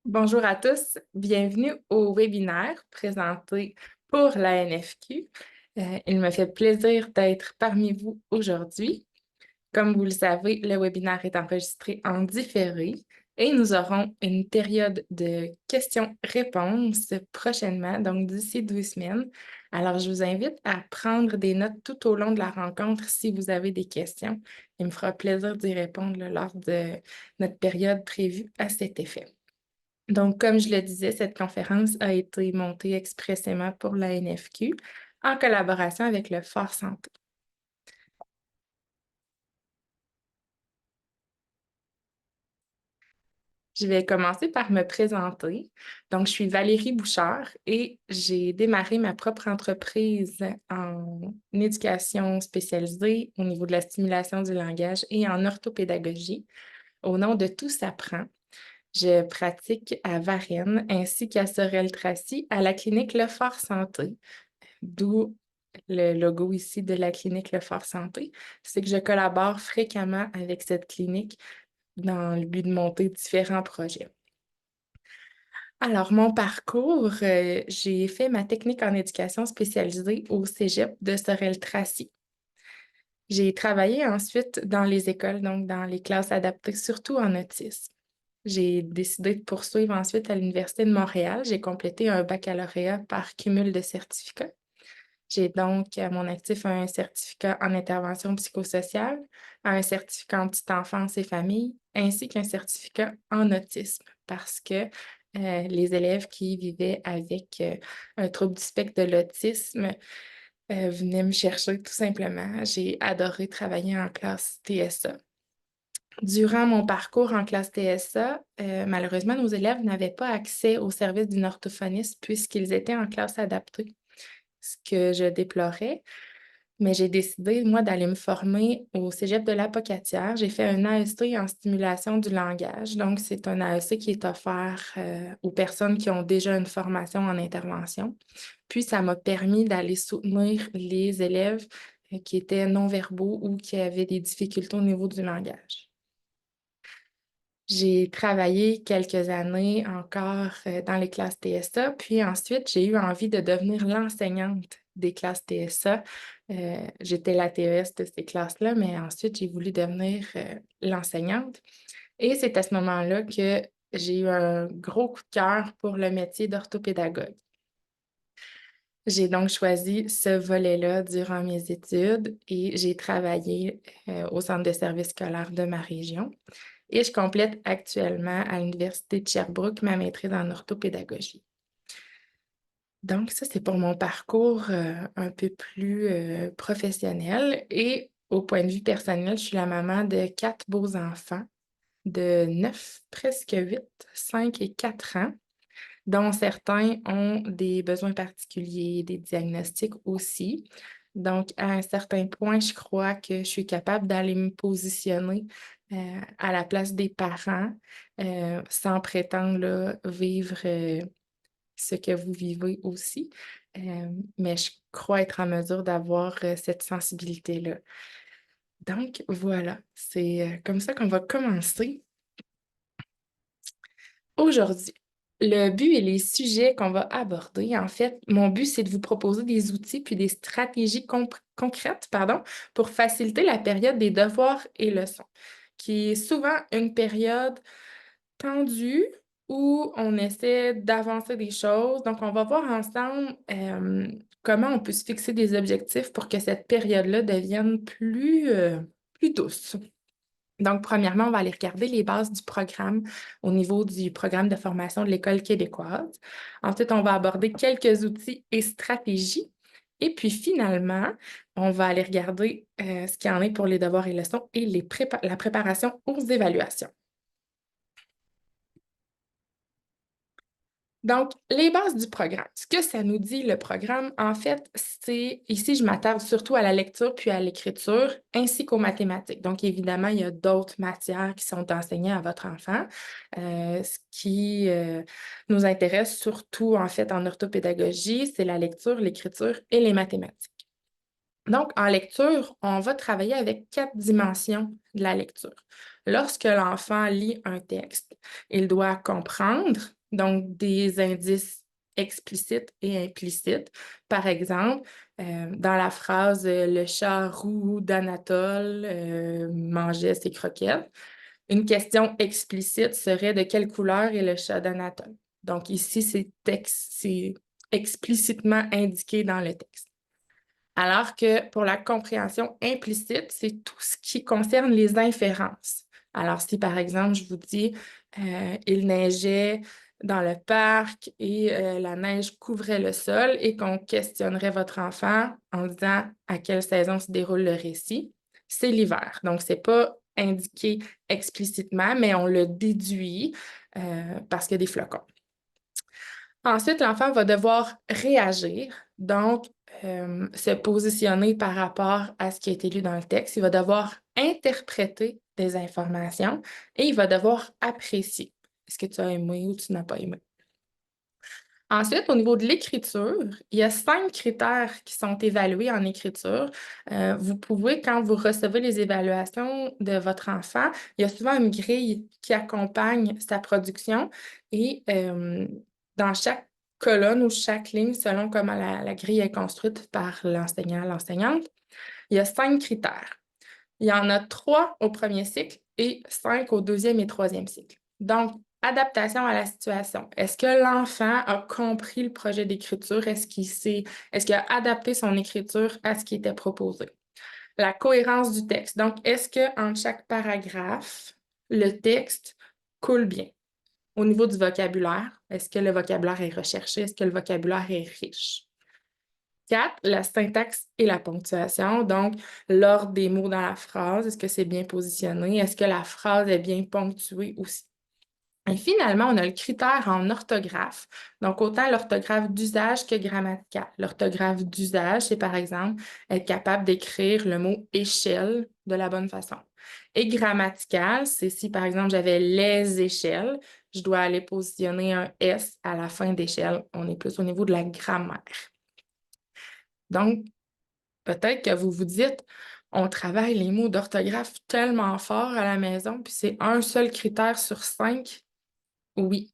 Bonjour à tous, bienvenue au webinaire présenté pour la NFQ. Il me fait plaisir d'être parmi vous aujourd'hui. Comme vous le savez, le webinaire est enregistré en différé et nous aurons une période de questions-réponses prochainement, donc d'ici 2 semaines. Alors, je vous invite à prendre des notes tout au long de la rencontre si vous avez des questions. Il me fera plaisir d'y répondre lors de notre période prévue à cet effet. Donc, comme je le disais, cette conférence a été montée expressément pour la NFQ en collaboration avec le Fort Santé. Je vais commencer par me présenter. Donc, je suis Valérie Bouchard et j'ai démarré ma propre entreprise en éducation spécialisée au niveau de la stimulation du langage et en orthopédagogie au nom de Tout s'apprend. Je pratique à Varennes ainsi qu'à Sorel-Tracy à la clinique Le Fort Santé, d'où le logo ici de la clinique Le Fort Santé. C'est que je collabore fréquemment avec cette clinique dans le but de monter différents projets. Alors, mon parcours, j'ai fait ma technique en éducation spécialisée au Cégep de Sorel-Tracy. J'ai travaillé ensuite dans les écoles, donc dans les classes adaptées, surtout en autisme. J'ai décidé de poursuivre ensuite à l'Université de Montréal. J'ai complété un baccalauréat par cumul de certificats. J'ai donc à mon actif un certificat en intervention psychosociale, un certificat en petite enfance et famille, ainsi qu'un certificat en autisme, parce que les élèves qui vivaient avec un trouble du spectre de l'autisme venaient me chercher tout simplement. J'ai adoré travailler en classe TSA. Durant mon parcours en classe TSA, malheureusement, nos élèves n'avaient pas accès au service d'une orthophoniste puisqu'ils étaient en classe adaptée, ce que je déplorais. Mais j'ai décidé, moi, d'aller me former au Cégep de l'Apocatière. J'ai fait un AEC en stimulation du langage. Donc, c'est un AEC qui est offert aux personnes qui ont déjà une formation en intervention. Puis, ça m'a permis d'aller soutenir les élèves qui étaient non-verbaux ou qui avaient des difficultés au niveau du langage. J'ai travaillé quelques années encore dans les classes TSA, puis ensuite, j'ai eu envie de devenir l'enseignante des classes TSA. J'étais la TES de ces classes-là, mais ensuite, j'ai voulu devenir l'enseignante. Et c'est à ce moment-là que j'ai eu un gros coup de cœur pour le métier d'orthopédagogue. J'ai donc choisi ce volet-là durant mes études et j'ai travaillé au centre de services scolaires de ma région. Et je complète actuellement à l'Université de Sherbrooke ma maîtrise en orthopédagogie. Donc, ça, c'est pour mon parcours un peu plus professionnel. Et au point de vue personnel, je suis la maman de 4 beaux enfants de 9, presque 8, 5 et 4 ans, dont certains ont des besoins particuliers, des diagnostics aussi. Donc, à un certain point, je crois que je suis capable d'aller me positionner à la place des parents sans prétendre là, vivre ce que vous vivez aussi. Mais je crois être en mesure d'avoir cette sensibilité-là. Donc, voilà, c'est comme ça qu'on va commencer aujourd'hui. Le but et les sujets qu'on va aborder, en fait, mon but, c'est de vous proposer des outils puis des stratégies concrètes, pour faciliter la période des devoirs et leçons, qui est souvent une période tendue où on essaie d'avancer des choses. Donc, on va voir ensemble comment on peut se fixer des objectifs pour que cette période-là devienne plus douce. Donc, premièrement, on va aller regarder les bases du programme au niveau du programme de formation de l'École québécoise. Ensuite, on va aborder quelques outils et stratégies. Et puis, finalement, on va aller regarder ce qu'il y en est pour les devoirs et leçons et la préparation aux évaluations. Donc, les bases du programme. Ce que ça nous dit, le programme, en fait, c'est, ici, je m'attarde surtout à la lecture puis à l'écriture, ainsi qu'aux mathématiques. Donc, évidemment, il y a d'autres matières qui sont enseignées à votre enfant. Ce qui nous intéresse surtout, en fait, en orthopédagogie, c'est la lecture, l'écriture et les mathématiques. Donc, en lecture, on va travailler avec 4 dimensions de la lecture. Lorsque l'enfant lit un texte, il doit comprendre, donc des indices explicites et implicites. Par exemple, dans la phrase Le chat roux d'Anatole mangeait ses croquettes, une question explicite serait de quelle couleur est le chat d'Anatole. Donc ici, c'est explicitement indiqué dans le texte. Alors que pour la compréhension implicite, c'est tout ce qui concerne les inférences. Alors, si par exemple, je vous dis il neigeait dans le parc et la neige couvrait le sol et qu'on questionnerait votre enfant en disant à quelle saison se déroule le récit, c'est l'hiver. Donc, ce n'est pas indiqué explicitement, mais on le déduit parce qu'il y a des flocons. Ensuite, l'enfant va devoir réagir, donc se positionner par rapport à ce qui a été lu dans le texte. Il va devoir interpréter des informations et il va devoir apprécier. Est-ce que tu as aimé ou tu n'as pas aimé? Ensuite, au niveau de l'écriture, il y a 5 critères qui sont évalués en écriture. Vous pouvez, quand vous recevez les évaluations de votre enfant, il y a souvent une grille qui accompagne sa production et dans chaque colonne ou chaque ligne, selon comment la grille est construite par l'enseignant, l'enseignante, il y a 5 critères. Il y en a 3 au premier cycle et 5 au deuxième et troisième cycle. Donc, adaptation à la situation. Est-ce que l'enfant a compris le projet d'écriture? Est-ce qu'il a adapté son écriture à ce qui était proposé? La cohérence du texte. Donc, est-ce qu'entre chaque paragraphe, le texte coule bien? Au niveau du vocabulaire, est-ce que le vocabulaire est recherché? Est-ce que le vocabulaire est riche? 4, la syntaxe et la ponctuation, donc l'ordre des mots dans la phrase, est-ce que c'est bien positionné? Est-ce que la phrase est bien ponctuée aussi? Et finalement, on a le critère en orthographe, donc autant l'orthographe d'usage que grammaticale. L'orthographe d'usage, c'est par exemple être capable d'écrire le mot échelle de la bonne façon. Et grammatical, c'est si par exemple j'avais les échelles, je dois aller positionner un S à la fin d'échelle. On est plus au niveau de la grammaire. Donc, peut-être que vous vous dites, on travaille les mots d'orthographe tellement fort à la maison, puis c'est un seul critère sur 5. Oui.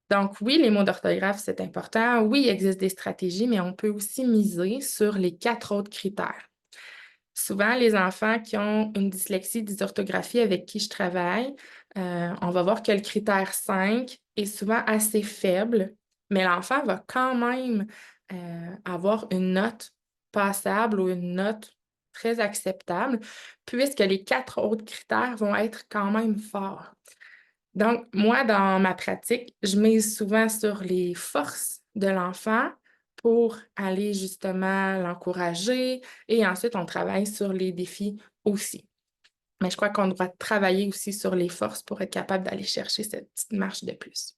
Donc, oui, les mots d'orthographe, c'est important. Oui, il existe des stratégies, mais on peut aussi miser sur les 4 autres critères. Souvent, les enfants qui ont une dyslexie, dysorthographie avec qui je travaille, on va voir que le critère 5 est souvent assez faible, mais l'enfant va quand même avoir une note passable ou une note très acceptable, puisque les 4 autres critères vont être quand même forts. Donc, moi, dans ma pratique, je mise souvent sur les forces de l'enfant pour aller justement l'encourager et ensuite, on travaille sur les défis aussi. Mais je crois qu'on doit travailler aussi sur les forces pour être capable d'aller chercher cette petite marche de plus.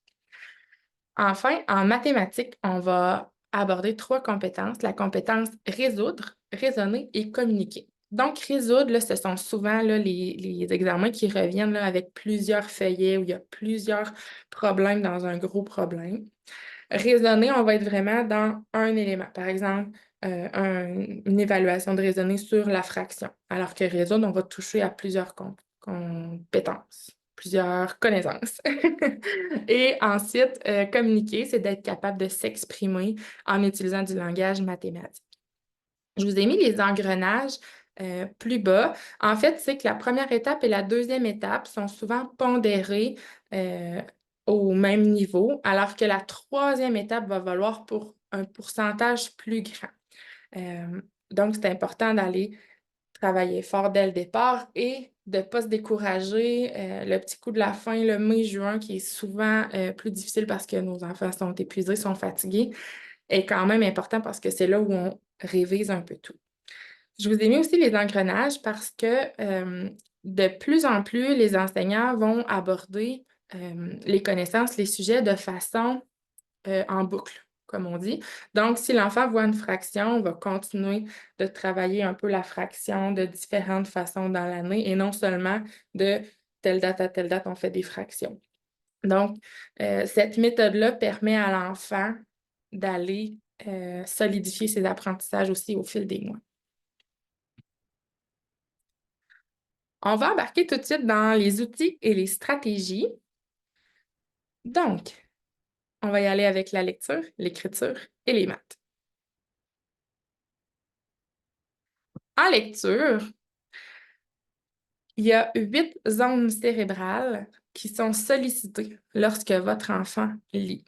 Enfin, en mathématiques, on va aborder 3 compétences, la compétence résoudre, raisonner et communiquer. Donc, résoudre, là, ce sont souvent là, les examens qui reviennent là, avec plusieurs feuillets où il y a plusieurs problèmes dans un gros problème. Raisonner, on va être vraiment dans un élément. Par exemple, une évaluation de raisonner sur la fraction, alors que résoudre, on va toucher à plusieurs compétences, plusieurs connaissances. Et ensuite, communiquer, c'est d'être capable de s'exprimer en utilisant du langage mathématique. Je vous ai mis les engrenages plus bas. En fait, c'est que la première étape et la deuxième étape sont souvent pondérées au même niveau, alors que la troisième étape va valoir pour un pourcentage plus grand. Donc, c'est important d'aller travailler fort dès le départ et de ne pas se décourager. Le petit coup de la fin, le mai-juin, qui est souvent plus difficile parce que nos enfants sont épuisés, sont fatigués, est quand même important parce que c'est là où on révise un peu tout. Je vous ai mis aussi les engrenages parce que de plus en plus, les enseignants vont aborder les connaissances, les sujets de façon en boucle, comme on dit. Donc, si l'enfant voit une fraction, on va continuer de travailler un peu la fraction de différentes façons dans l'année et non seulement de telle date à telle date, on fait des fractions. Donc, cette méthode-là permet à l'enfant d'aller solidifier ses apprentissages aussi au fil des mois. On va embarquer tout de suite dans les outils et les stratégies. Donc, on va y aller avec la lecture, l'écriture et les maths. En lecture, il y a 8 zones cérébrales qui sont sollicitées lorsque votre enfant lit.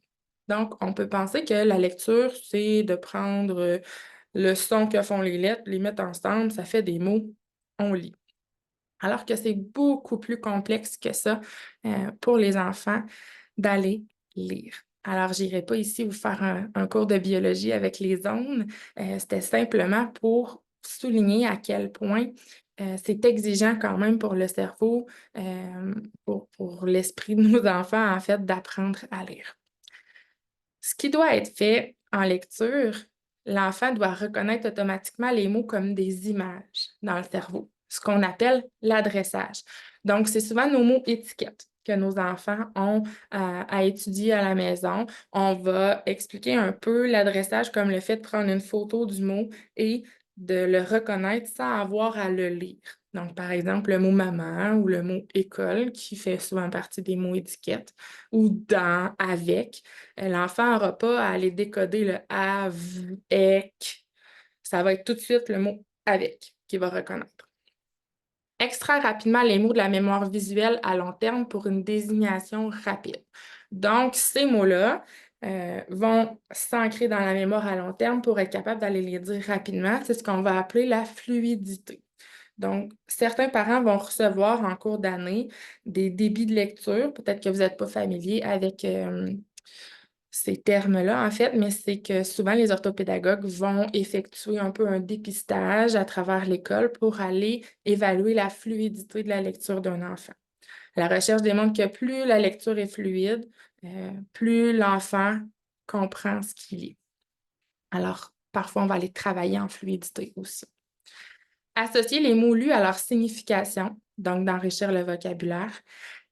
Donc, on peut penser que la lecture, c'est de prendre le son que font les lettres, les mettre ensemble, ça fait des mots, on lit. Alors que c'est beaucoup plus complexe que ça pour les enfants d'aller lire. Alors, je n'irai pas ici vous faire un cours de biologie avec les zones. C'était simplement pour souligner à quel point c'est exigeant quand même pour le cerveau, pour l'esprit de nos enfants, en fait, d'apprendre à lire. Ce qui doit être fait en lecture, l'enfant doit reconnaître automatiquement les mots comme des images dans le cerveau, ce qu'on appelle l'adressage. Donc, c'est souvent nos mots étiquettes que nos enfants ont à étudier à la maison. On va expliquer un peu l'adressage comme le fait de prendre une photo du mot et de le reconnaître sans avoir à le lire. Donc, par exemple, le mot maman ou le mot école, qui fait souvent partie des mots étiquettes, ou dans, avec. L'enfant n'aura pas à aller décoder le avec. Ça va être tout de suite le mot avec qu'il va reconnaître. Extraire rapidement les mots de la mémoire visuelle à long terme pour une désignation rapide. Donc, ces mots-là vont s'ancrer dans la mémoire à long terme pour être capable d'aller les dire rapidement. C'est ce qu'on va appeler la fluidité. Donc, certains parents vont recevoir en cours d'année des débits de lecture. Peut-être que vous n'êtes pas familier avec ces termes-là, en fait, mais c'est que souvent les orthopédagogues vont effectuer un peu un dépistage à travers l'école pour aller évaluer la fluidité de la lecture d'un enfant. La recherche démontre que plus la lecture est fluide, plus l'enfant comprend ce qu'il lit. Alors, parfois, on va aller travailler en fluidité aussi. Associer les mots lus à leur signification, donc d'enrichir le vocabulaire,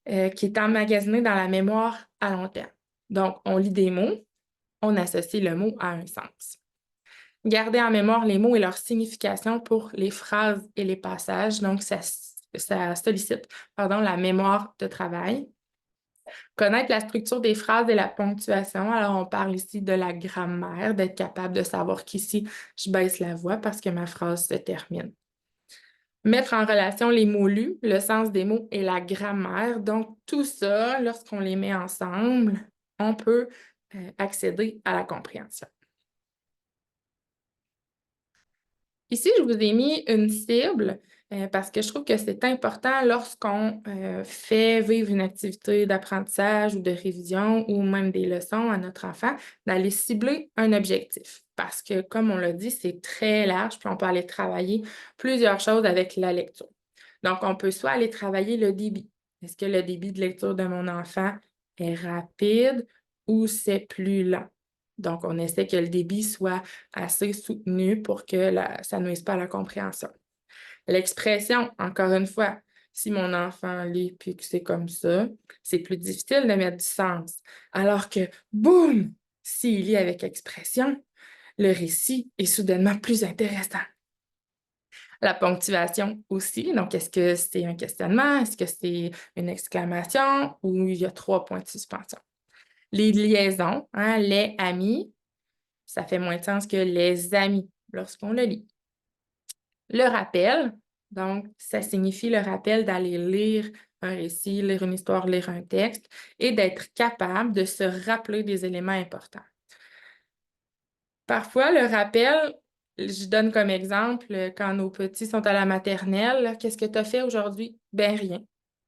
qui est emmagasiné dans la mémoire à long terme. Donc, on lit des mots, on associe le mot à un sens. Garder en mémoire les mots et leur signification pour les phrases et les passages, donc ça sollicite la mémoire de travail. Connaître la structure des phrases et la ponctuation. Alors, on parle ici de la grammaire, d'être capable de savoir qu'ici, je baisse la voix parce que ma phrase se termine. Mettre en relation les mots lus, le sens des mots et la grammaire. Donc, tout ça, lorsqu'on les met ensemble, on peut accéder à la compréhension. Ici, je vous ai mis une cible parce que je trouve que c'est important lorsqu'on fait vivre une activité d'apprentissage ou de révision ou même des leçons à notre enfant, d'aller cibler un objectif. Parce que, comme on l'a dit, c'est très large, puis on peut aller travailler plusieurs choses avec la lecture. Donc, on peut soit aller travailler le débit. Est-ce que le débit de lecture de mon enfant est rapide ou c'est plus lent? Donc, on essaie que le débit soit assez soutenu pour que ça ne nuise pas à la compréhension. L'expression, encore une fois, si mon enfant lit puis que c'est comme ça, c'est plus difficile de mettre du sens. Alors que, boum, s'il lit avec expression, le récit est soudainement plus intéressant. La ponctuation aussi, donc est-ce que c'est un questionnement, est-ce que c'est une exclamation ou il y a 3 points de suspension? Les liaisons, hein, les amis, ça fait moins de sens que les amis lorsqu'on le lit. Le rappel, donc ça signifie le rappel d'aller lire un récit, lire une histoire, lire un texte et d'être capable de se rappeler des éléments importants. Parfois, le rappel, je donne comme exemple, quand nos petits sont à la maternelle, qu'est-ce que tu as fait aujourd'hui? Ben rien.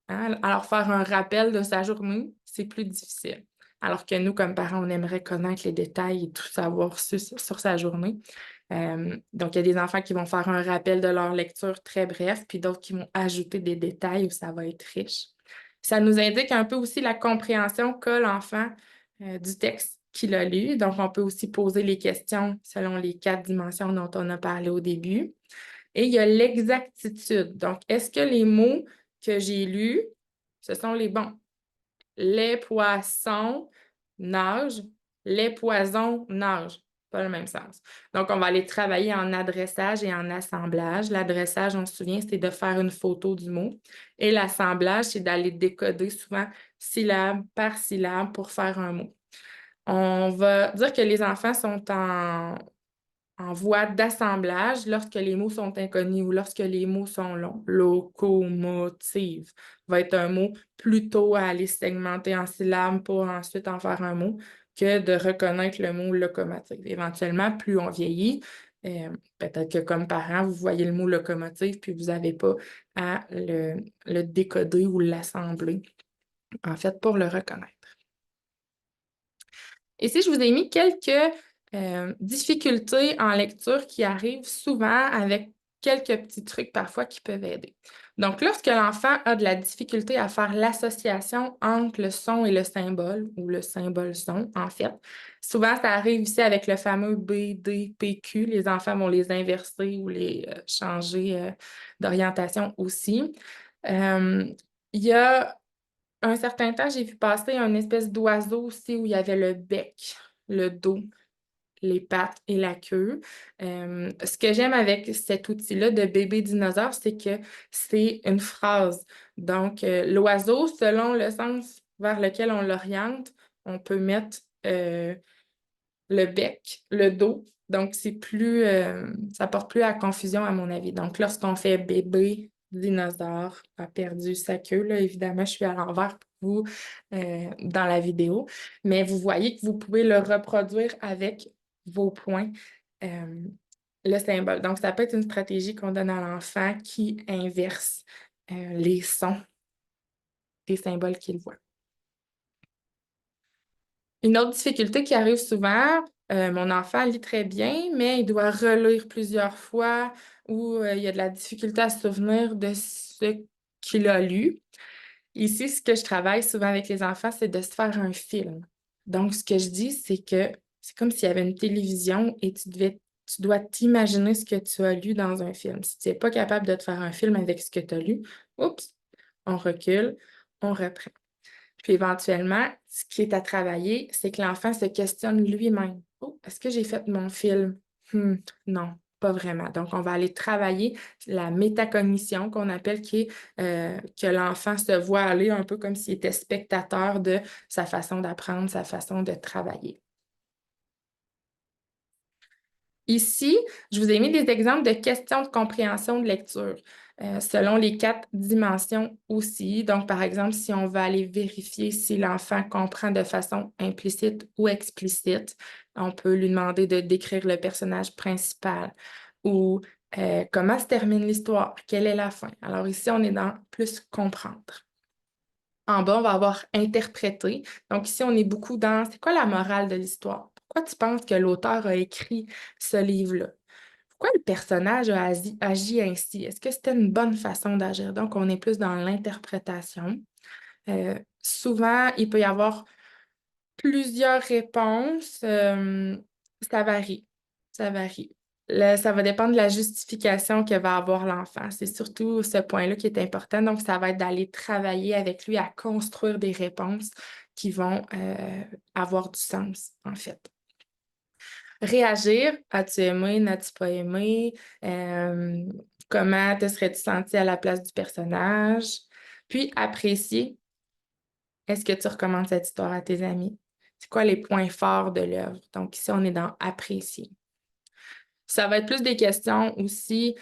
Hein? Alors, faire un rappel de sa journée, c'est plus difficile. Alors que nous, comme parents, on aimerait connaître les détails et tout savoir sur sa journée. Donc, il y a des enfants qui vont faire un rappel de leur lecture très bref, puis d'autres qui vont ajouter des détails où ça va être riche. Ça nous indique un peu aussi la compréhension qu'a l'enfant du texte qu'il a lu. Donc, on peut aussi poser les questions selon les 4 dimensions dont on a parlé au début. Et il y a l'exactitude. Donc, est-ce que les mots que j'ai lus, ce sont les bons? Les poissons nagent, les poisons nagent. pas le même sens. Donc, on va aller travailler en adressage et en assemblage. L'adressage, on se souvient, c'est de faire une photo du mot. Et l'assemblage, c'est d'aller décoder souvent syllabe par syllabe pour faire un mot. On va dire que les enfants sont en voie d'assemblage lorsque les mots sont inconnus ou lorsque les mots sont longs. Locomotive va être un mot plutôt à aller segmenter en syllabes pour ensuite en faire un mot que de reconnaître le mot locomotive. Éventuellement, plus on vieillit, peut-être que comme parent, vous voyez le mot locomotive puis vous n'avez pas à le décoder ou l'assembler, en fait, pour le reconnaître. Ici, je vous ai mis quelques difficultés en lecture qui arrivent souvent avec quelques petits trucs parfois qui peuvent aider. Donc, lorsque l'enfant a de la difficulté à faire l'association entre le son et le symbole, ou le symbole-son, en fait, souvent, ça arrive ici avec le fameux B, D, P, Q. Les enfants vont les inverser ou les changer d'orientation aussi. Il y a un certain temps, j'ai vu passer une espèce d'oiseau aussi où il y avait le bec, le dos, les pattes et la queue. Ce que j'aime avec cet outil-là de bébé dinosaure, c'est que c'est une phrase. Donc, l'oiseau, selon le sens vers lequel on l'oriente, on peut mettre le bec, le dos. Donc, c'est plus, ça porte plus à confusion, à mon avis. Donc, lorsqu'on fait bébé dinosaure a perdu sa queue, là, évidemment, je suis à l'envers pour vous dans la vidéo, mais vous voyez que vous pouvez le reproduire avec vos points, le symbole. Donc, ça peut être une stratégie qu'on donne à l'enfant qui inverse les sons des symboles qu'il voit. Une autre difficulté qui arrive souvent, mon enfant lit très bien, mais il doit relire plusieurs fois ou il y a de la difficulté à se souvenir de ce qu'il a lu. Ici, ce que je travaille souvent avec les enfants, c'est de se faire un film. Donc, ce que je dis, c'est que c'est comme s'il y avait une télévision et tu dois t'imaginer ce que tu as lu dans un film. Si tu n'es pas capable de te faire un film avec ce que tu as lu, oups, on recule, on reprend. Puis éventuellement, ce qui est à travailler, c'est que l'enfant se questionne lui-même. Oh, est-ce que j'ai fait mon film? Non, pas vraiment. Donc, on va aller travailler la métacognition qu'on appelle, qui est que l'enfant se voit aller un peu comme s'il était spectateur de sa façon d'apprendre, sa façon de travailler. Ici, je vous ai mis des exemples de questions de compréhension de lecture selon les 4 dimensions aussi. Donc, par exemple, si on veut aller vérifier si l'enfant comprend de façon implicite ou explicite, on peut lui demander de décrire le personnage principal ou comment se termine l'histoire, quelle est la fin. Alors ici, on est dans plus comprendre. En bas, on va avoir interprété. Donc ici, on est beaucoup dans c'est quoi la morale de l'histoire? Pourquoi tu penses que l'auteur a écrit ce livre-là? Pourquoi le personnage a agi ainsi? Est-ce que c'était une bonne façon d'agir? Donc, on est plus dans l'interprétation. Souvent, il peut y avoir plusieurs réponses. Ça varie. Ça varie. Ça va dépendre de la justification que va avoir l'enfant. C'est surtout ce point-là qui est important. Donc, ça va être d'aller travailler avec lui à construire des réponses qui vont avoir du sens, en fait. Réagir, as-tu aimé, n'as-tu pas aimé? Comment te serais-tu senti à la place du personnage? Puis apprécier, est-ce que tu recommandes cette histoire à tes amis? C'est quoi les points forts de l'œuvre? Donc ici, on est dans apprécier. Ça va être plus des questions aussi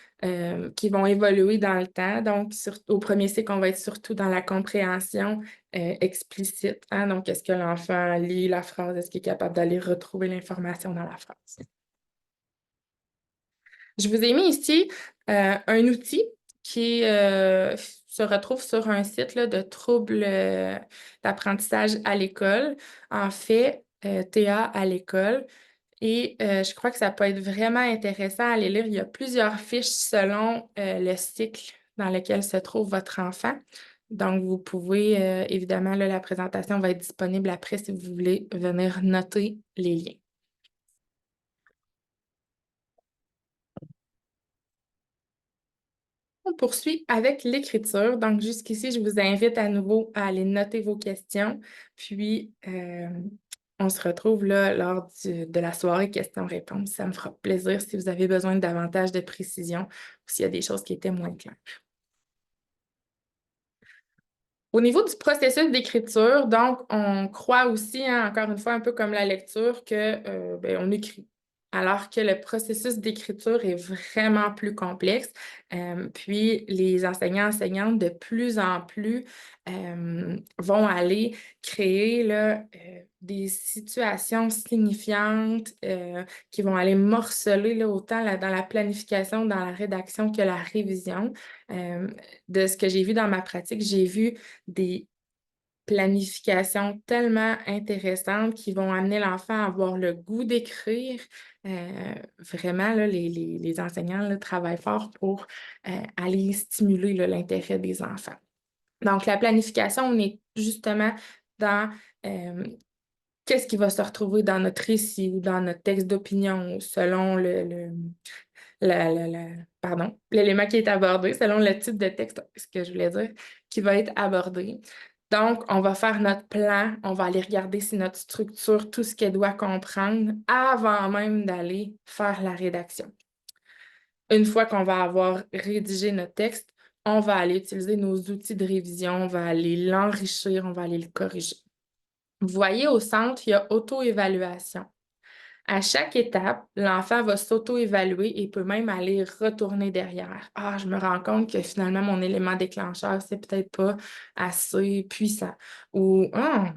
qui vont évoluer dans le temps. Donc, au premier cycle, on va être surtout dans la compréhension explicite. Hein? Donc, est-ce que l'enfant lit la phrase? Est-ce qu'il est capable d'aller retrouver l'information dans la phrase? Je vous ai mis ici un outil qui se retrouve sur un site là, de troubles d'apprentissage à l'école. En fait, TA à l'école. Et je crois que ça peut être vraiment intéressant à aller lire. Il y a plusieurs fiches selon le cycle dans lequel se trouve votre enfant. Donc, vous pouvez, évidemment, là, la présentation va être disponible après si vous voulez venir noter les liens. On poursuit avec l'écriture. Donc, jusqu'ici, je vous invite à nouveau à aller noter vos questions. Puis, on se retrouve là lors de la soirée questions-réponses. Ça me fera plaisir si vous avez besoin de davantage de précision ou s'il y a des choses qui étaient moins claires. Au niveau du processus d'écriture, donc, on croit aussi, hein, encore une fois, un peu comme la lecture, que on écrit. Alors que le processus d'écriture est vraiment plus complexe. Puis les enseignants, enseignantes, de plus en plus, vont aller créer là, des situations signifiantes qui vont aller morceler là, autant dans la planification, dans la rédaction que la révision. De ce que j'ai vu dans ma pratique, j'ai vu des planifications tellement intéressantes qui vont amener l'enfant à avoir le goût d'écrire. Vraiment, là, les enseignants là, travaillent fort pour aller stimuler là, l'intérêt des enfants. Donc, la planification, on est justement dans qu'est-ce qui va se retrouver dans notre récit ou dans notre texte d'opinion selon l'élément qui est abordé, selon le type de texte, ce que je voulais dire, qui va être abordé. Donc, on va faire notre plan, on va aller regarder si notre structure, tout ce qu'elle doit comprendre avant même d'aller faire la rédaction. Une fois qu'on va avoir rédigé notre texte, on va aller utiliser nos outils de révision, on va aller l'enrichir, on va aller le corriger. Vous voyez, au centre, il y a auto-évaluation. À chaque étape, l'enfant va s'auto-évaluer et peut même aller retourner derrière. Ah, je me rends compte que finalement, mon élément déclencheur, c'est peut-être pas assez puissant. Ou, ah,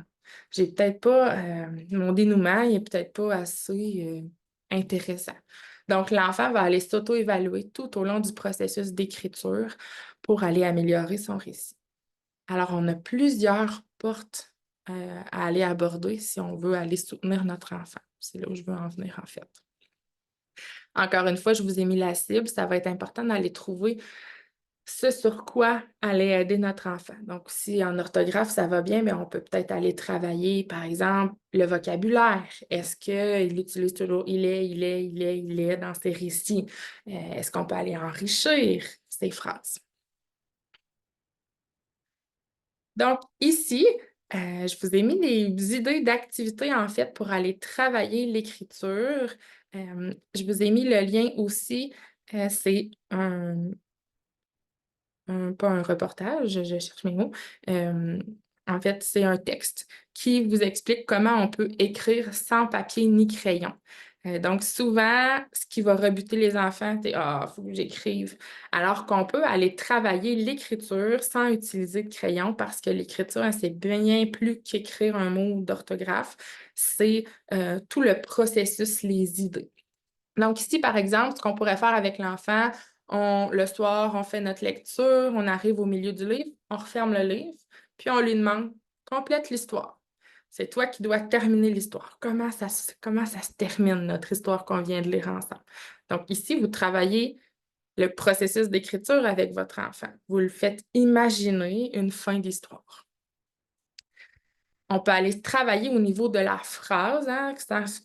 j'ai peut-être pas, mon dénouement, il est peut-être pas assez intéressant. Donc, l'enfant va aller s'auto-évaluer tout au long du processus d'écriture pour aller améliorer son récit. Alors, on a plusieurs portes à aller aborder si on veut aller soutenir notre enfant. C'est là où je veux en venir, en fait. Encore une fois, je vous ai mis la cible. Ça va être important d'aller trouver ce sur quoi aller aider notre enfant. Donc, si en orthographe, ça va bien, mais on peut peut-être aller travailler, par exemple, le vocabulaire. Est-ce qu'il utilise toujours il est dans ses récits? Est-ce qu'on peut aller enrichir ces phrases? Donc, ici, je vous ai mis des idées d'activités, en fait, pour aller travailler l'écriture. Je vous ai mis le lien aussi, c'est pas un reportage, je cherche mes mots. En fait, c'est un texte qui vous explique comment on peut écrire sans papier ni crayon. Donc, souvent, ce qui va rebuter les enfants, c'est «Ah, il faut que j'écrive». Alors qu'on peut aller travailler l'écriture sans utiliser de crayon parce que l'écriture, hein, c'est bien plus qu'écrire un mot d'orthographe. C'est tout le processus, les idées. Donc ici, par exemple, ce qu'on pourrait faire avec l'enfant, le soir, on fait notre lecture, on arrive au milieu du livre, on referme le livre, puis on lui demande, complète l'histoire. C'est toi qui dois terminer l'histoire. Comment ça se termine, notre histoire qu'on vient de lire ensemble? Donc ici, vous travaillez le processus d'écriture avec votre enfant. Vous le faites imaginer une fin d'histoire. On peut aller travailler au niveau de la phrase, hein,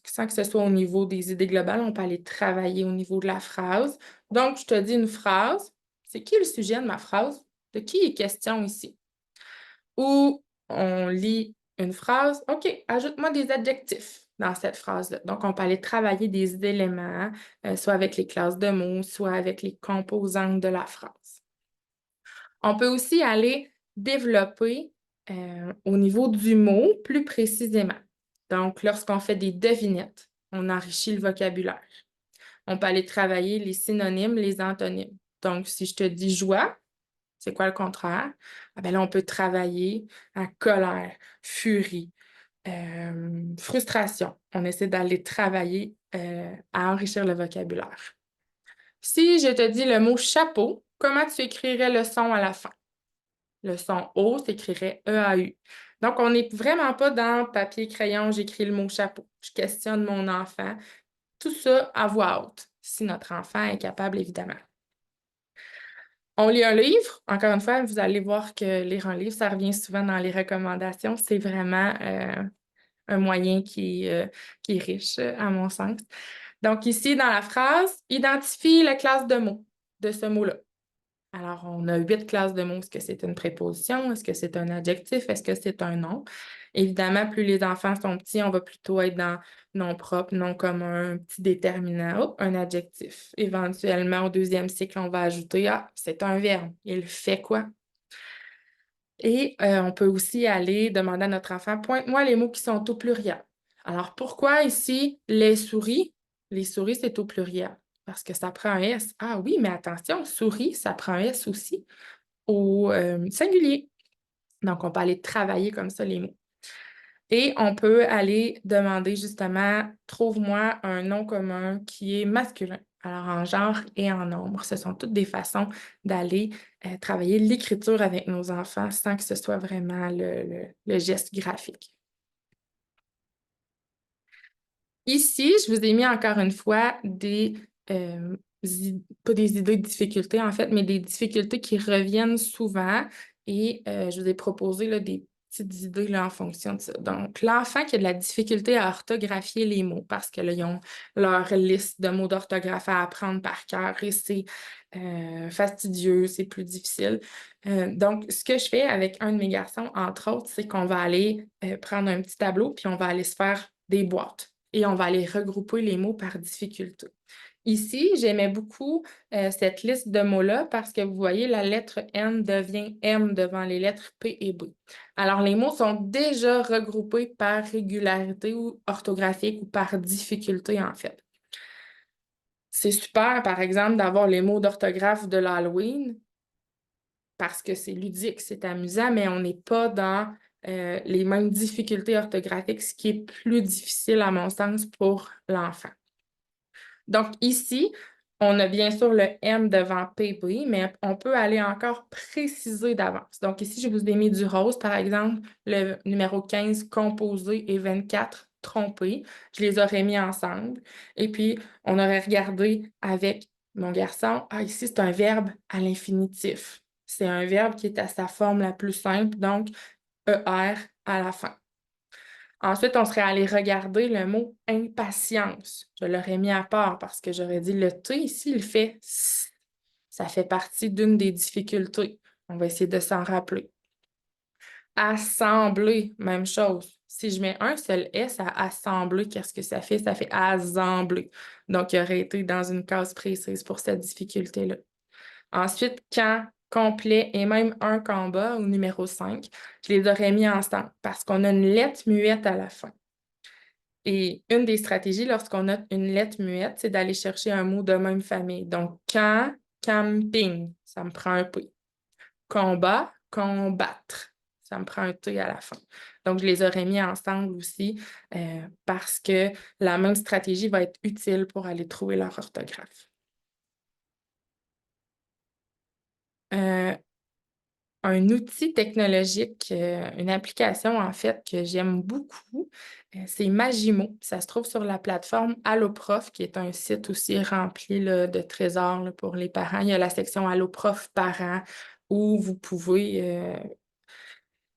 sans que ce soit au niveau des idées globales, on peut aller travailler au niveau de la phrase. Donc, je te dis une phrase. C'est qui le sujet de ma phrase? De qui est question ici? Ou on lit une phrase. OK, ajoute-moi des adjectifs dans cette phrase-là. Donc, on peut aller travailler des éléments, soit avec les classes de mots, soit avec les composantes de la phrase. On peut aussi aller développer au niveau du mot plus précisément. Donc, lorsqu'on fait des devinettes, on enrichit le vocabulaire. On peut aller travailler les synonymes, les antonymes. Donc, si je te dis joie, c'est quoi le contraire? Ah ben là, on peut travailler à colère, furie, frustration. On essaie d'aller travailler à enrichir le vocabulaire. Si je te dis le mot chapeau, comment tu écrirais le son à la fin? Le son O s'écrirait E-A-U. Donc, on n'est vraiment pas dans papier-crayon, j'écris le mot chapeau. Je questionne mon enfant. Tout ça à voix haute, si notre enfant est capable, évidemment. On lit un livre. Encore une fois, vous allez voir que lire un livre, ça revient souvent dans les recommandations. C'est vraiment un moyen qui est riche, à mon sens. Donc, ici, dans la phrase, identifie la classe de mots de ce mot-là. Alors, on a 8 classes de mots. Est-ce que c'est une préposition? Est-ce que c'est un adjectif? Est-ce que c'est un nom? Évidemment, plus les enfants sont petits, on va plutôt être dans nom propre, nom commun, petit déterminant, oh, un adjectif. Éventuellement, au deuxième cycle, on va ajouter, ah, c'est un verbe. Il fait quoi? Et on peut aussi aller demander à notre enfant, pointe-moi les mots qui sont au pluriel. Alors, pourquoi ici les souris? Les souris, c'est au pluriel parce que ça prend un S. Ah oui, mais attention, souris, ça prend un S aussi au singulier. Donc, on peut aller travailler comme ça les mots. Et on peut aller demander justement, trouve-moi un nom commun qui est masculin. Alors, en genre et en nombre, ce sont toutes des façons d'aller travailler l'écriture avec nos enfants sans que ce soit vraiment le geste graphique. Ici, je vous ai mis encore une fois pas des idées de difficultés en fait, mais des difficultés qui reviennent souvent et je vous ai proposé là, des petites idées là, en fonction de ça. Donc, l'enfant qui a de la difficulté à orthographier les mots parce que là, ils ont leur liste de mots d'orthographe à apprendre par cœur et c'est fastidieux, c'est plus difficile. Donc, ce que je fais avec un de mes garçons, entre autres, c'est qu'on va aller prendre un petit tableau puis on va aller se faire des boîtes et on va aller regrouper les mots par difficulté. Ici, j'aimais beaucoup cette liste de mots-là parce que vous voyez, la lettre N devient M devant les lettres P et B. Alors, les mots sont déjà regroupés par régularité ou orthographique ou par difficulté, en fait. C'est super, par exemple, d'avoir les mots d'orthographe de l'Halloween parce que c'est ludique, c'est amusant, mais on n'est pas dans les mêmes difficultés orthographiques, ce qui est plus difficile, à mon sens, pour l'enfant. Donc, ici, on a bien sûr le M devant PB, mais on peut aller encore préciser d'avance. Donc, ici, je vous ai mis du rose, par exemple, le numéro 15 composé et 24 trompé. Je les aurais mis ensemble. Et puis, on aurait regardé avec mon garçon. Ah, ici, c'est un verbe à l'infinitif. C'est un verbe qui est à sa forme la plus simple, donc ER à la fin. Ensuite, on serait allé regarder le mot impatience. Je l'aurais mis à part parce que j'aurais dit le T ici, il fait S. Ça fait partie d'une des difficultés. On va essayer de s'en rappeler. Assembler, même chose. Si je mets un seul S à assembler, qu'est-ce que ça fait? Ça fait assembler. Donc, il aurait été dans une case précise pour cette difficulté-là. Ensuite, quand, complet et même un combat au numéro 5, je les aurais mis ensemble parce qu'on a une lettre muette à la fin. Et une des stratégies lorsqu'on a une lettre muette, c'est d'aller chercher un mot de même famille. Donc, camp, camping, ça me prend un P. Combat, combattre, ça me prend un T à la fin. Donc, je les aurais mis ensemble aussi parce que la même stratégie va être utile pour aller trouver leur orthographe. Euh, un outil technologique, une application en fait que j'aime beaucoup, c'est Magimo. Ça se trouve sur la plateforme Alloprof, qui est un site aussi rempli là, de trésors là, pour les parents. Il y a la section Alloprof parents où vous pouvez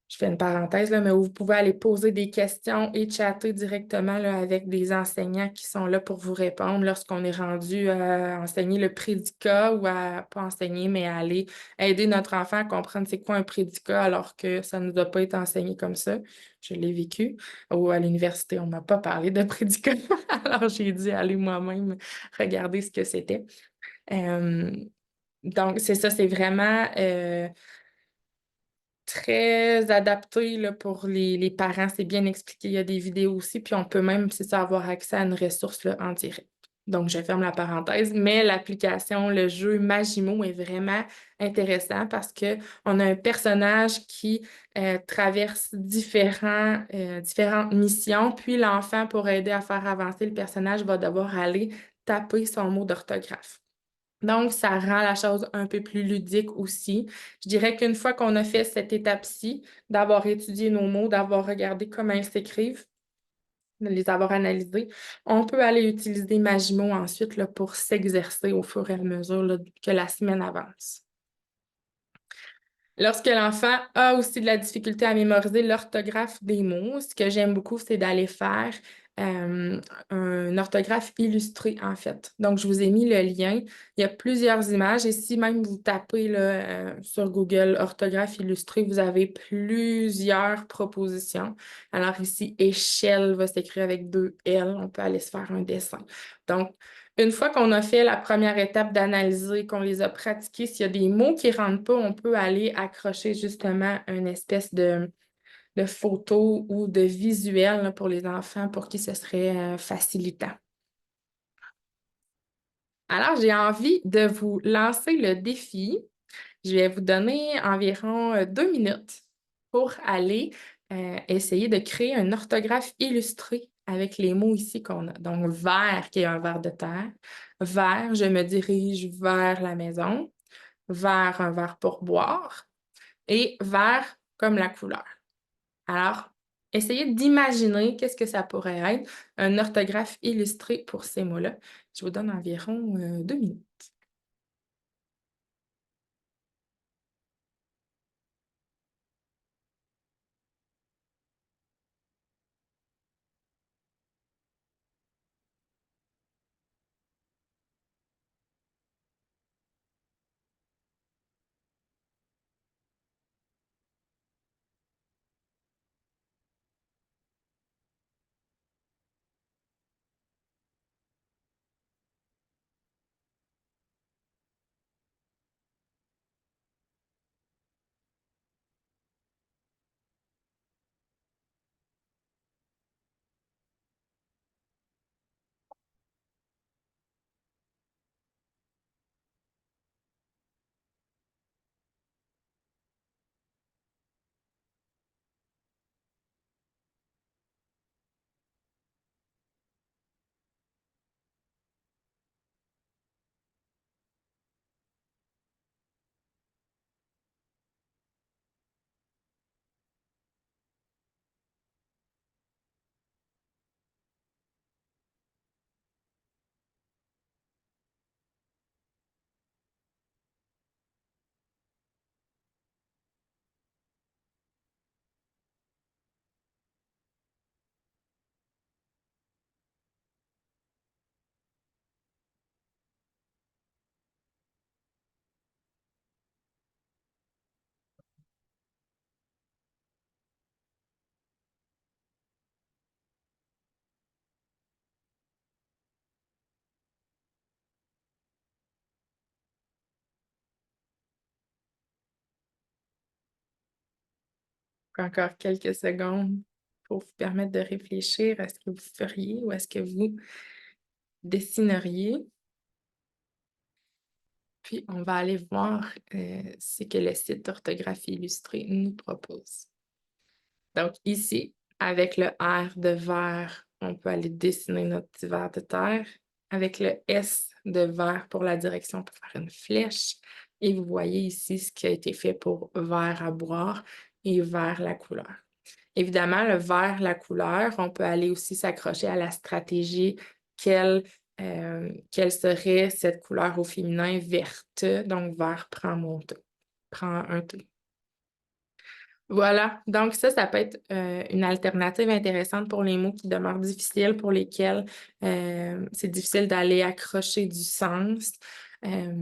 je fais une parenthèse, là, mais où vous pouvez aller poser des questions et chatter directement là, avec des enseignants qui sont là pour vous répondre lorsqu'on est rendu à enseigner le prédicat ou à pas enseigner, mais à aller aider notre enfant à comprendre c'est quoi un prédicat alors que ça ne nous a pas été enseigné comme ça. Je l'ai vécu. Ou à l'université, on ne m'a pas parlé de prédicat. Alors j'ai dû aller moi-même regarder ce que c'était. Euh, donc, c'est ça, c'est vraiment très adapté là, pour les parents. C'est bien expliqué. Il y a des vidéos aussi. Puis on peut même, c'est ça, avoir accès à une ressource là, en direct. Donc, je ferme la parenthèse. Mais l'application, le jeu Magimo est vraiment intéressant parce qu'on a un personnage qui traverse différentes missions. Puis l'enfant, pour aider à faire avancer le personnage, va devoir aller taper son mot d'orthographe. Donc, ça rend la chose un peu plus ludique aussi. Je dirais qu'une fois qu'on a fait cette étape-ci, d'avoir étudié nos mots, d'avoir regardé comment ils s'écrivent, de les avoir analysés, on peut aller utiliser Magimo ensuite là, pour s'exercer au fur et à mesure là, que la semaine avance. Lorsque l'enfant a aussi de la difficulté à mémoriser l'orthographe des mots, ce que j'aime beaucoup, c'est d'aller faire euh, un orthographe illustré, en fait. Donc, je vous ai mis le lien. Il y a plusieurs images et si même vous tapez là, sur Google orthographe illustré, vous avez plusieurs propositions. Alors ici, échelle va s'écrire avec deux L. On peut aller se faire un dessin. Donc, une fois qu'on a fait la première étape d'analyser, qu'on les a pratiqués, s'il y a des mots qui ne rentrent pas, on peut aller accrocher justement une espèce de photos ou de visuels là, pour les enfants pour qui ce serait facilitant. Alors, j'ai envie de vous lancer le défi. Je vais vous donner environ 2 minutes pour aller essayer de créer une orthographe illustrée avec les mots ici qu'on a. Donc, vers, qui est un ver de terre. Vers, je me dirige vers la maison. Vers, un verre pour boire. Et vers, comme la couleur. Alors, essayez d'imaginer qu'est-ce que ça pourrait être, un orthographe illustré pour ces mots-là. Je vous donne environ 2 minutes. Encore quelques secondes pour vous permettre de réfléchir à ce que vous feriez ou à ce que vous dessineriez. Puis, on va aller voir ce que le site Orthographie illustrée nous propose. Donc, ici, avec le R de vert, on peut aller dessiner notre petit ver de terre. Avec le S de vert pour la direction, on peut faire une flèche. Et vous voyez ici ce qui a été fait pour vert à boire et vert la couleur. Évidemment, le vert, la couleur, on peut aller aussi s'accrocher à la stratégie. Quelle serait cette couleur au féminin verte? Donc, vert prend mon thé. Prend un thé. Voilà. Donc, ça peut être une alternative intéressante pour les mots qui demeurent difficiles, pour lesquels c'est difficile d'aller accrocher du sens. Euh,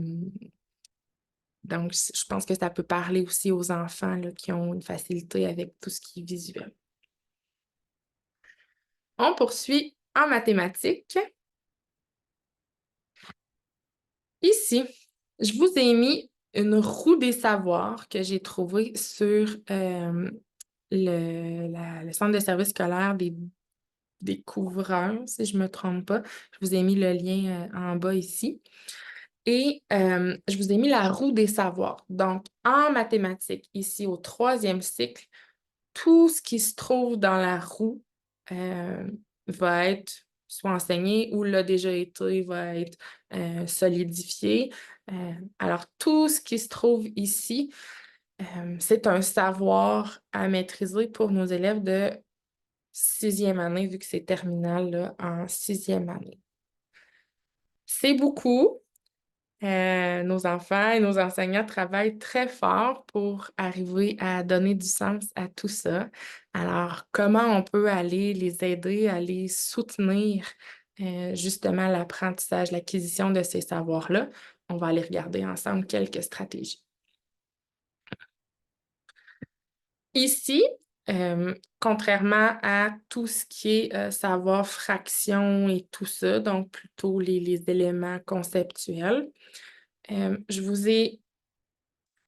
donc, je pense que ça peut parler aussi aux enfants là, qui ont une facilité avec tout ce qui est visuel. On poursuit en mathématiques. Ici, je vous ai mis une roue des savoirs que j'ai trouvée sur le centre de service scolaire des couvreurs, si je ne me trompe pas. Je vous ai mis le lien en bas ici. Et je vous ai mis la roue des savoirs. Donc, en mathématiques, ici au 3e cycle, tout ce qui se trouve dans la roue va être soit enseigné ou l'a déjà été, va être solidifié. Alors, tout ce qui se trouve ici, c'est un savoir à maîtriser pour nos élèves de 6e année, vu que c'est terminal là, en 6e année. C'est beaucoup. Nos enfants et nos enseignants travaillent très fort pour arriver à donner du sens à tout ça. Alors, comment on peut aller les aider, à les soutenir, justement l'apprentissage, l'acquisition de ces savoirs-là? On va aller regarder ensemble quelques stratégies. Ici, contrairement à tout ce qui est savoir fraction et tout ça, donc plutôt les éléments conceptuels, je vous ai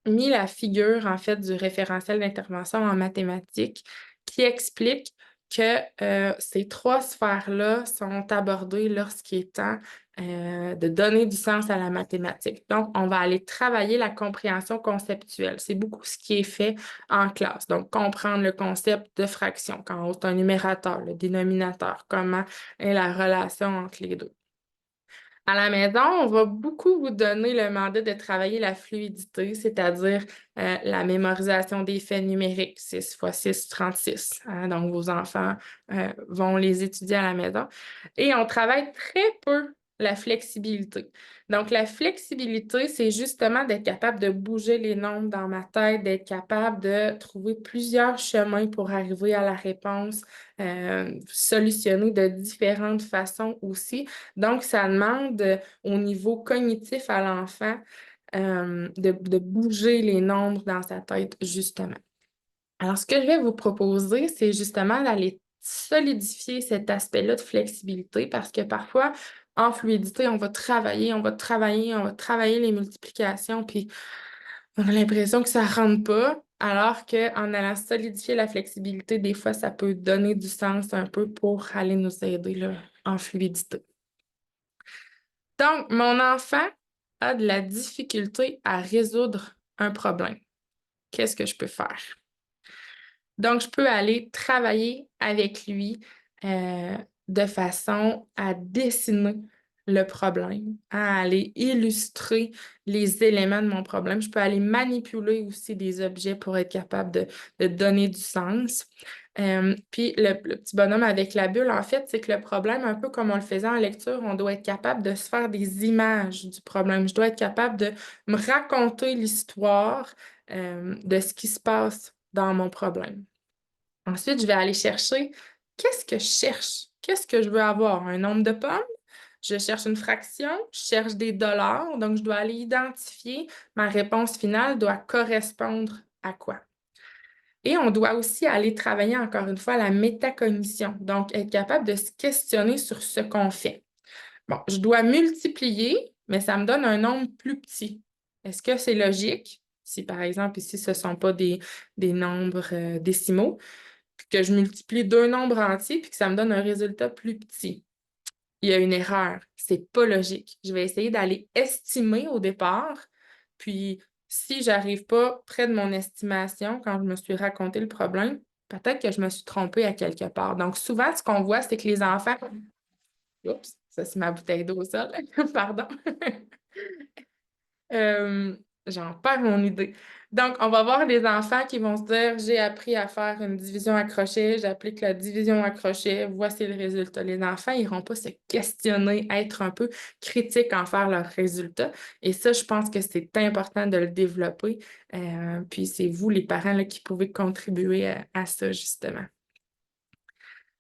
mis la figure, en fait, du référentiel d'intervention en mathématiques qui explique que ces trois sphères-là sont abordées lorsqu'il est temps de donner du sens à la mathématique. Donc, on va aller travailler la compréhension conceptuelle. C'est beaucoup ce qui est fait en classe. Donc, comprendre le concept de fraction, quand on a un numérateur, le dénominateur, comment est la relation entre les deux. À la maison, on va beaucoup vous donner le mandat de travailler la fluidité, c'est-à-dire la mémorisation des faits numériques, 6 x 6, 36. Donc, vos enfants vont les étudier à la maison. Et on travaille très peu la flexibilité. Donc, la flexibilité, c'est justement d'être capable de bouger les nombres dans ma tête, d'être capable de trouver plusieurs chemins pour arriver à la réponse, solutionner de différentes façons aussi. Donc, ça demande au niveau cognitif à l'enfant de bouger les nombres dans sa tête, justement. Alors, ce que je vais vous proposer, c'est justement d'aller solidifier cet aspect-là de flexibilité parce que parfois, en fluidité, on va travailler, on va travailler, on va travailler les multiplications, puis on a l'impression que ça ne rentre pas, alors qu'en allant solidifier la flexibilité, des fois, ça peut donner du sens un peu pour aller nous aider là, en fluidité. Donc, mon enfant a de la difficulté à résoudre un problème. Qu'est-ce que je peux faire? Donc, je peux aller travailler avec lui de façon à dessiner le problème, à aller illustrer les éléments de mon problème. Je peux aller manipuler aussi des objets pour être capable de donner du sens. Puis le petit bonhomme avec la bulle, en fait, c'est que le problème, un peu comme on le faisait en lecture, on doit être capable de se faire des images du problème. Je dois être capable de me raconter l'histoire de ce qui se passe dans mon problème. Ensuite, je vais aller chercher qu'est-ce que je cherche? Qu'est-ce que je veux avoir? Un nombre de pommes? Je cherche une fraction, je cherche des dollars, donc je dois aller identifier ma réponse finale doit correspondre à quoi. Et on doit aussi aller travailler encore une fois la métacognition, donc être capable de se questionner sur ce qu'on fait. Bon, je dois multiplier, mais ça me donne un nombre plus petit. Est-ce que c'est logique? Si par exemple ici, ce ne sont pas des nombres décimaux, puis que je multiplie deux nombres entiers puis que ça me donne un résultat plus petit. Il y a une erreur. C'est pas logique. Je vais essayer d'aller estimer au départ, puis si j'arrive pas près de mon estimation quand je me suis raconté le problème, peut-être que je me suis trompée à quelque part. Donc, souvent, ce qu'on voit, c'est que les enfants... Oups, ça, c'est ma bouteille d'eau au sol. Pardon. Euh, J'en perds mon idée. Donc, on va voir des enfants qui vont se dire, j'ai appris à faire une division à crochet, j'applique la division à crochet, voici le résultat. Les enfants n'iront pas se questionner, être un peu critiques en faire leurs résultats. Et ça, je pense que c'est important de le développer. Puis c'est vous, les parents, là, qui pouvez contribuer à ça, justement.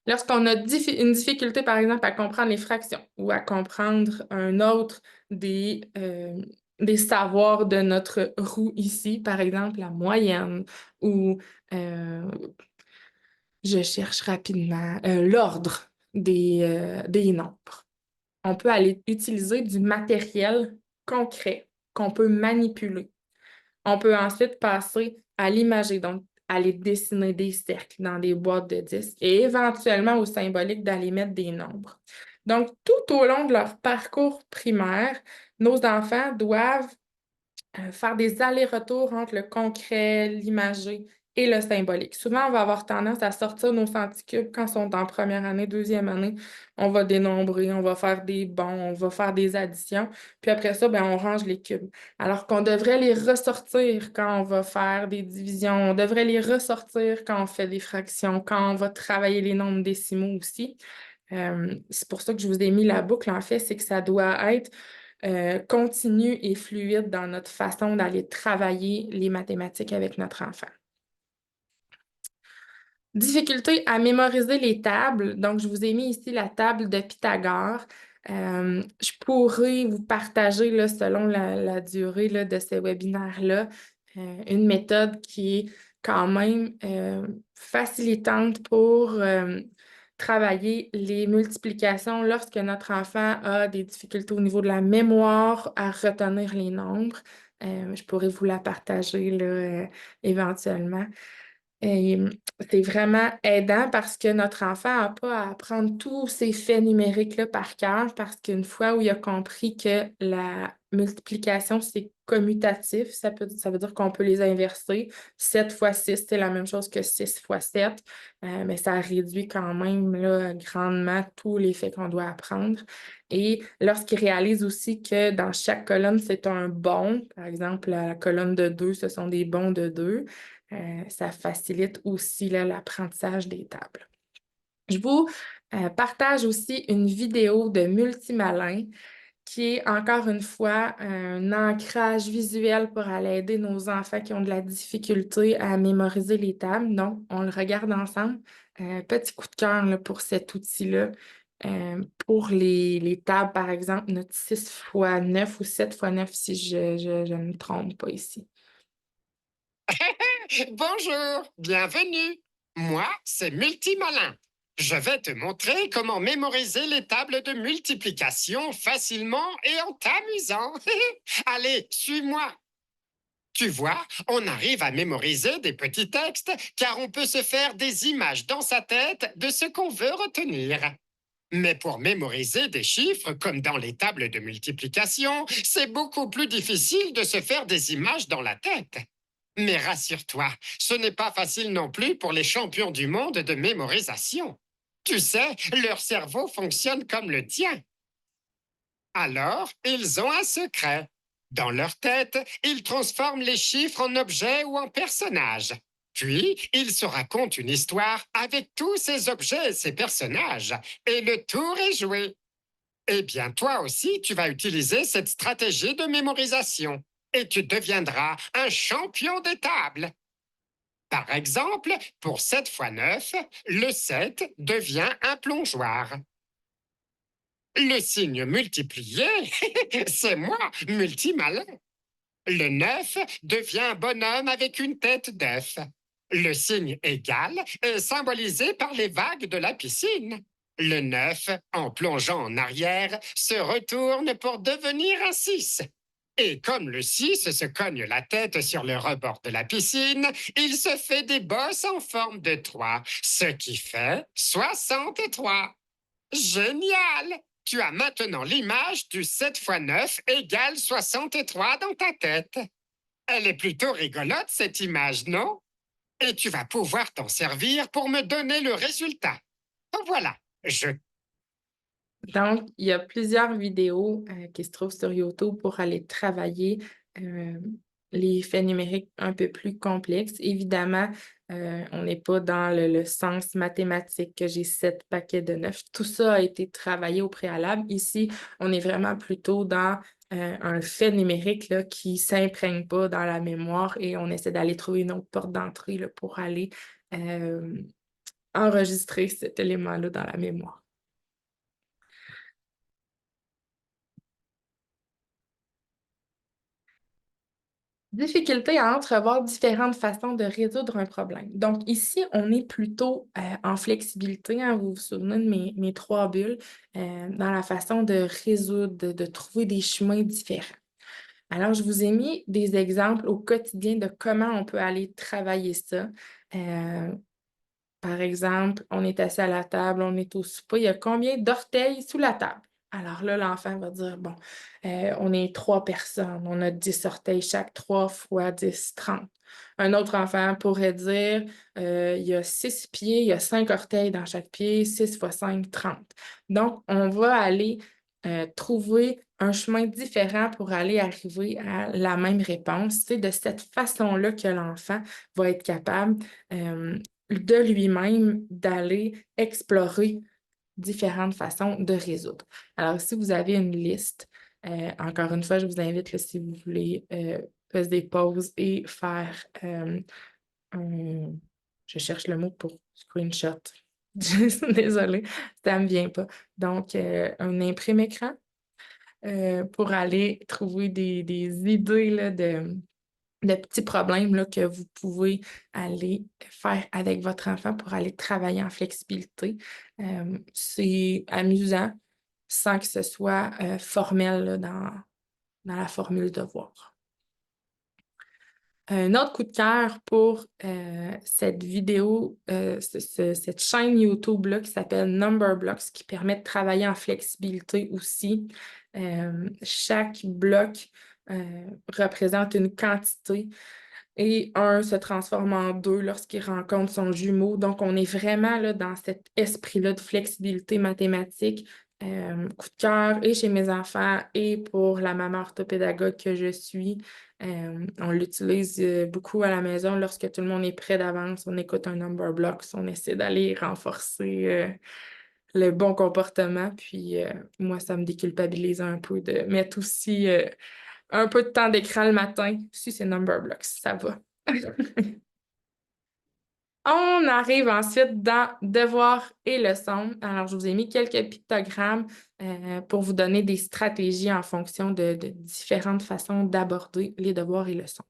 Lorsqu'on a une difficulté, par exemple, à comprendre les fractions ou à comprendre un autre des savoirs de notre roue ici, par exemple la moyenne, ou euh, je cherche rapidement l'ordre des nombres. On peut aller utiliser du matériel concret qu'on peut manipuler. On peut ensuite passer à l'imager, donc aller dessiner des cercles dans des boîtes de disques et éventuellement au symbolique d'aller mettre des nombres. Donc, tout au long de leur parcours primaire, nos enfants doivent faire des allers-retours entre le concret, l'imagé et le symbolique. Souvent, on va avoir tendance à sortir nos centicubes quand ils sont en première année, deuxième année. On va dénombrer, on va faire des bons, on va faire des additions. Puis après ça, ben, on range les cubes. Alors qu'on devrait les ressortir quand on va faire des divisions. On devrait les ressortir quand on fait des fractions, quand on va travailler les nombres décimaux aussi. C'est pour ça que je vous ai mis la boucle, en fait, c'est que ça doit être continue et fluide dans notre façon d'aller travailler les mathématiques avec notre enfant. Difficulté à mémoriser les tables. Donc, je vous ai mis ici la table de Pythagore. Je pourrais vous partager, là, selon la durée là, de ce webinaire-là, une méthode qui est quand même facilitante pour travailler les multiplications lorsque notre enfant a des difficultés au niveau de la mémoire à retenir les nombres. Je pourrais vous la partager là, éventuellement. Et c'est vraiment aidant parce que notre enfant n'a pas à apprendre tous ces faits numériques-là par cœur, parce qu'une fois où il a compris que la multiplication, c'est commutatif, ça veut dire qu'on peut les inverser. 7 fois 6, c'est la même chose que 6 fois 7, mais ça réduit quand même là, grandement tous les faits qu'on doit apprendre. Et lorsqu'il réalise aussi que dans chaque colonne, c'est un bon, par exemple, la colonne de 2, ce sont des bons de 2, ça facilite aussi l'apprentissage des tables. Je vous partage aussi une vidéo de Multimalin qui est encore une fois un ancrage visuel pour aller aider nos enfants qui ont de la difficulté à mémoriser les tables. Donc, on le regarde ensemble. Petit coup de cœur là, pour cet outil-là. Pour les tables, par exemple, notre 6 fois 9 ou 7 fois 9 si je ne me trompe pas ici. Bonjour, bienvenue. Moi, c'est Multimalin. Je vais te montrer comment mémoriser les tables de multiplication facilement et en t'amusant. Allez, suis-moi. Tu vois, on arrive à mémoriser des petits textes car on peut se faire des images dans sa tête de ce qu'on veut retenir. Mais pour mémoriser des chiffres, comme dans les tables de multiplication, c'est beaucoup plus difficile de se faire des images dans la tête. Mais rassure-toi, ce n'est pas facile non plus pour les champions du monde de mémorisation. Tu sais, leur cerveau fonctionne comme le tien. Alors, ils ont un secret. Dans leur tête, ils transforment les chiffres en objets ou en personnages. Puis, ils se racontent une histoire avec tous ces objets et ces personnages. Et le tour est joué. Eh bien, toi aussi, tu vas utiliser cette stratégie de mémorisation. Et tu deviendras un champion des tables. Par exemple, pour 7 fois 9, le 7 devient un plongeoir. Le signe multiplié, c'est moi, multimalin. Le 9 devient un bonhomme avec une tête d'œuf. Le signe égal est symbolisé par les vagues de la piscine. Le 9, en plongeant en arrière, se retourne pour devenir un 6. Et comme le 6 se cogne la tête sur le rebord de la piscine, il se fait des bosses en forme de 3, ce qui fait 63. Génial! Tu as maintenant l'image du 7 fois 9 égale 63 dans ta tête. Elle est plutôt rigolote, cette image, non? Et tu vas pouvoir t'en servir pour me donner le résultat. Voilà, je... Donc, il y a plusieurs vidéos qui se trouvent sur YouTube pour aller travailler euh, les faits numériques un peu plus complexes. Évidemment, on n'est pas dans le sens mathématique que j'ai 7 paquets de 9. Tout ça a été travaillé au préalable. Ici, on est vraiment plutôt dans un fait numérique là, qui ne s'imprègne pas dans la mémoire et on essaie d'aller trouver une autre porte d'entrée là, pour aller enregistrer cet élément-là dans la mémoire. Difficulté à entrevoir différentes façons de résoudre un problème. Donc ici, on est plutôt en flexibilité, hein, vous vous souvenez de mes 3 bulles, dans la façon de résoudre, de trouver des chemins différents. Alors, je vous ai mis des exemples au quotidien de comment on peut aller travailler ça. Par exemple, on est assis à la table, on est au souper, il y a combien d'orteils sous la table? Alors là, l'enfant va dire, bon, on est 3 personnes, on a 10 orteils chaque, 3 fois 10, 30. Un autre enfant pourrait dire, il y a 6 pieds, il y a 5 orteils dans chaque pied, 6 fois 5, 30. Donc, on va aller trouver un chemin différent pour aller arriver à la même réponse. C'est de cette façon-là que l'enfant va être capable de lui-même d'aller explorer différentes façons de résoudre. Alors, si vous avez une liste Encore une fois, je vous invite, là, si vous voulez, faire des pauses et faire un... Je cherche le mot pour screenshot. Désolée, ça ne me vient pas. Donc, un imprime-écran pour aller trouver des idées là, de petits problèmes là, que vous pouvez aller faire avec votre enfant pour aller travailler en flexibilité. C'est amusant sans que ce soit formel là, dans la formule devoir. Un autre coup de cœur pour cette vidéo, cette chaîne YouTube-là qui s'appelle Numberblocks, qui permet de travailler en flexibilité aussi. Chaque bloc représente une quantité et un se transforme en deux lorsqu'il rencontre son jumeau. Donc, on est vraiment là, dans cet esprit-là de flexibilité mathématique. Coup de cœur et chez mes enfants et pour la maman orthopédagogue que je suis. On l'utilise beaucoup à la maison lorsque tout le monde est prêt d'avance. On écoute un number blocks, on essaie d'aller renforcer le bon comportement. Puis moi, ça me déculpabilise un peu de mettre aussi un peu de temps d'écran le matin. Si c'est number blocks, ça va. On arrive ensuite dans devoirs et leçons. Alors, je vous ai mis quelques pictogrammes pour vous donner des stratégies en fonction de différentes façons d'aborder les devoirs et leçons.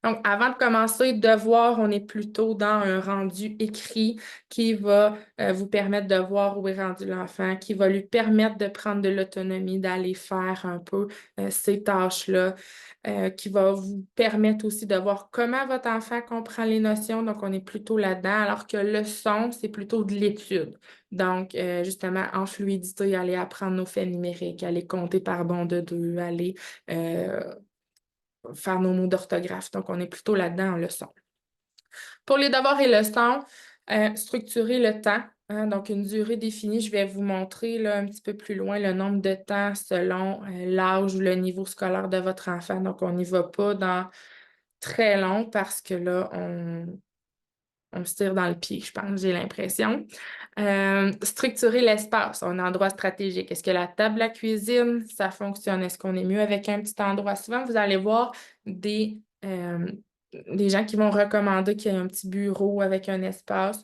Donc, avant de commencer, devoir, on est plutôt dans un rendu écrit qui va vous permettre de voir où est rendu l'enfant, qui va lui permettre de prendre de l'autonomie, d'aller faire un peu ces tâches-là, qui va vous permettre aussi de voir comment votre enfant comprend les notions. Donc, on est plutôt là-dedans, alors que leçon, c'est plutôt de l'étude. Donc, justement, en fluidité, aller apprendre nos faits numériques, aller compter par bond de deux, aller faire nos mots d'orthographe. Donc, on est plutôt là-dedans en leçon. Pour les devoirs et leçons, structurer le temps. Hein, donc, une durée définie, je vais vous montrer là, un petit peu plus loin le nombre de temps selon l'âge ou le niveau scolaire de votre enfant. Donc, on n'y va pas dans très long parce que là, on se tire dans le pied, je pense, j'ai l'impression. Structurer l'espace, un endroit stratégique. Est-ce que la table à cuisine, ça fonctionne? Est-ce qu'on est mieux avec un petit endroit? Souvent, vous allez voir des gens qui vont recommander qu'il y ait un petit bureau avec un espace.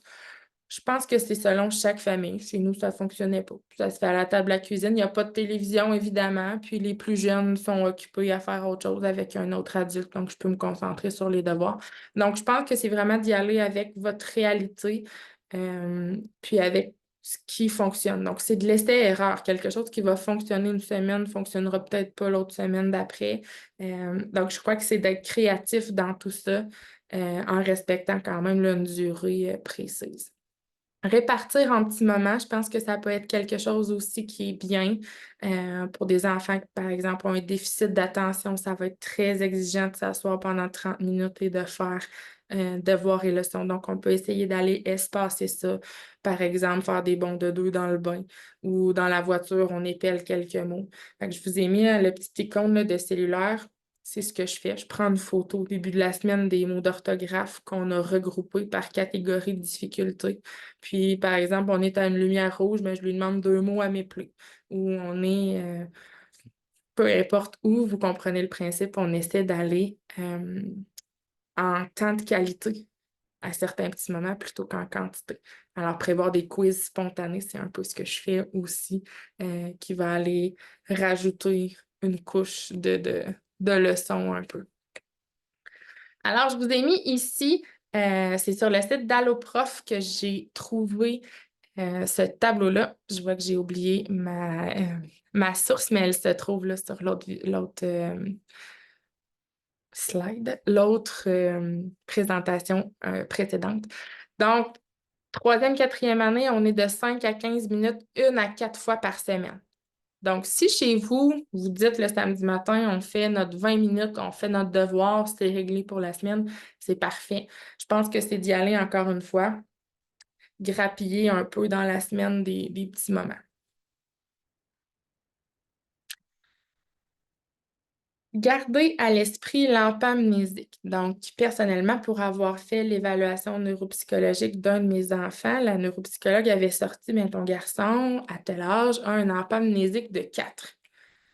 Je pense que c'est selon chaque famille. Chez nous, ça ne fonctionnait pas. Ça se fait à la table à cuisine. Il n'y a pas de télévision, évidemment. Puis les plus jeunes sont occupés à faire autre chose avec un autre adulte. Donc, je peux me concentrer sur les devoirs. Donc, je pense que c'est vraiment d'y aller avec votre réalité, puis avec ce qui fonctionne. Donc, c'est de l'essai-erreur. Quelque chose qui va fonctionner une semaine ne fonctionnera peut-être pas l'autre semaine d'après. Donc, je crois que c'est d'être créatif dans tout ça, en respectant quand même là, une durée précise. Répartir en petits moments, je pense que ça peut être quelque chose aussi qui est bien pour des enfants qui, par exemple, ont un déficit d'attention. Ça va être très exigeant de s'asseoir pendant 30 minutes et de faire devoirs et leçons. Donc, on peut essayer d'aller espacer ça. Par exemple, faire des bonds de deux dans le bain ou dans la voiture, on épelle quelques mots. Fait que je vous ai mis le petit icône là, de cellulaire. C'est ce que je fais. Je prends une photo au début de la semaine des mots d'orthographe qu'on a regroupés par catégorie de difficulté. Puis, par exemple, on est à une lumière rouge, mais je lui demande deux mots à m'épeler. Ou on est, peu importe où, vous comprenez le principe, on essaie d'aller en temps de qualité à certains petits moments plutôt qu'en quantité. Alors, prévoir des quiz spontanés, c'est un peu ce que je fais aussi, qui va aller rajouter une couche de leçons un peu. Alors, je vous ai mis ici, c'est sur le site d'Alloprof que j'ai trouvé ce tableau-là. Je vois que j'ai oublié ma source, mais elle se trouve là, sur l'autre slide, l'autre présentation précédente. Donc, troisième, quatrième année, on est de 5 à 15 minutes, 1 à 4 fois par semaine. Donc, si chez vous, vous dites le samedi matin, on fait notre 20 minutes, on fait notre devoir, c'est réglé pour la semaine, c'est parfait. Je pense que c'est d'y aller encore une fois, grappiller un peu dans la semaine des petits moments. Gardez à l'esprit l'empamnésique. Donc, personnellement, pour avoir fait l'évaluation neuropsychologique d'un de mes enfants, la neuropsychologue avait sorti, mais ton garçon, à tel âge, a un empamnésique de 4.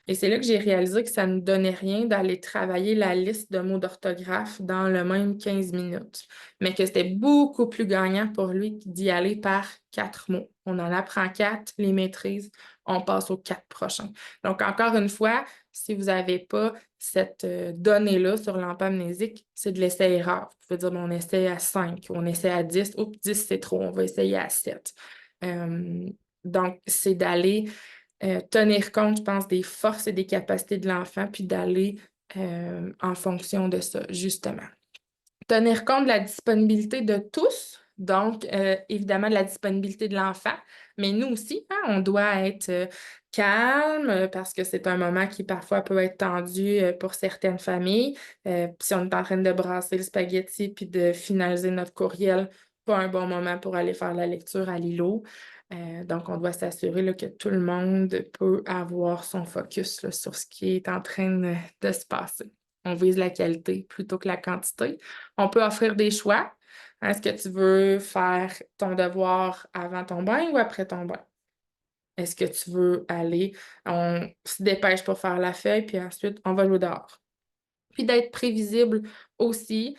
Et c'est là que j'ai réalisé que ça ne donnait rien d'aller travailler la liste de mots d'orthographe dans le même 15 minutes, mais que c'était beaucoup plus gagnant pour lui d'y aller par 4 mots. On en apprend 4, les maîtrise, on passe aux 4 prochains. Donc, encore une fois, si vous n'avez pas cette donnée-là sur l'empamnésique, c'est de l'essai-erreur. Vous pouvez dire, bon, on essaie à 5, on essaie à 10, oups, 10 c'est trop, on va essayer à 7. Donc, c'est d'aller tenir compte, je pense, des forces et des capacités de l'enfant, puis d'aller en fonction de ça, justement. Tenir compte de la disponibilité de tous, donc évidemment de la disponibilité de l'enfant, mais nous aussi, hein, on doit être calme parce que c'est un moment qui parfois peut être tendu pour certaines familles. Si on est en train de brasser le spaghetti puis de finaliser notre courriel, pas un bon moment pour aller faire la lecture à l'îlot. Donc, on doit s'assurer là, que tout le monde peut avoir son focus là, sur ce qui est en train de se passer. On vise la qualité plutôt que la quantité. On peut offrir des choix. Est-ce que tu veux faire ton devoir avant ton bain ou après ton bain? Est-ce que tu veux aller, on se dépêche pour faire la feuille, puis ensuite, on va jouer dehors. Puis d'être prévisible aussi.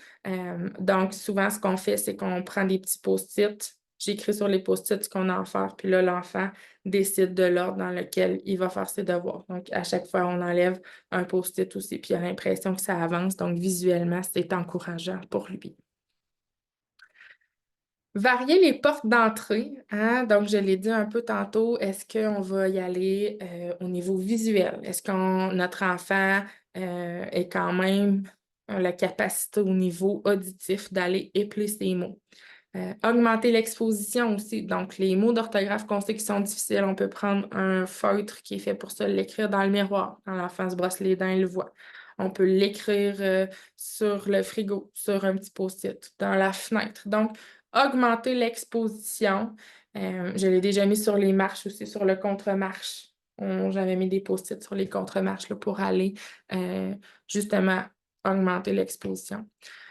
Donc, souvent, ce qu'on fait, c'est qu'on prend des petits post-it. J'écris sur les post-it ce qu'on a à faire, puis là, l'enfant décide de l'ordre dans lequel il va faire ses devoirs. Donc, à chaque fois, on enlève un post-it aussi, puis il a l'impression que ça avance. Donc, visuellement, c'est encourageant pour lui. Varier les portes d'entrée, hein? Donc, je l'ai dit un peu tantôt, est-ce qu'on va y aller au niveau visuel? Est-ce que notre enfant est quand même la capacité au niveau auditif d'aller épeler ses mots? Augmenter l'exposition aussi. Donc, les mots d'orthographe qu'on sait qui sont difficiles, on peut prendre un feutre qui est fait pour ça, l'écrire dans le miroir. Quand l'enfant se brosse les dents, il le voit. On peut l'écrire sur le frigo, sur un petit post-it, dans la fenêtre. Donc, augmenter l'exposition. Je l'ai déjà mis sur les marches aussi, sur le contre-marche. J'avais mis des post-it sur les contre-marches là, pour aller justement augmenter l'exposition.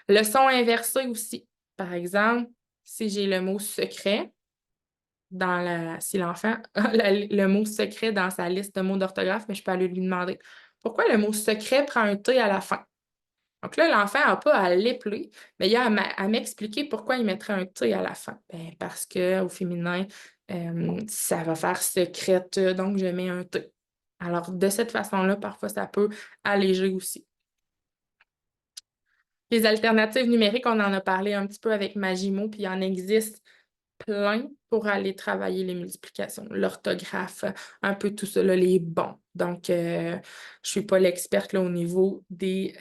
Le son inversé aussi. Par exemple, si j'ai le mot secret si l'enfant a le mot secret dans sa liste de mots d'orthographe, mais je peux aller lui demander pourquoi le mot secret prend un T à la fin. Donc là, l'enfant n'a pas à l'épeler, mais il a à m'expliquer pourquoi il mettrait un T à la fin. Ben, parce qu'au féminin, ça va faire secrète, donc je mets un T. Alors, de cette façon-là, parfois, ça peut alléger aussi. Les alternatives numériques, on en a parlé un petit peu avec Magimo, puis il en existe plein pour aller travailler les multiplications, l'orthographe, un peu tout ça, là, les bons. Donc, je ne suis pas l'experte là, au niveau des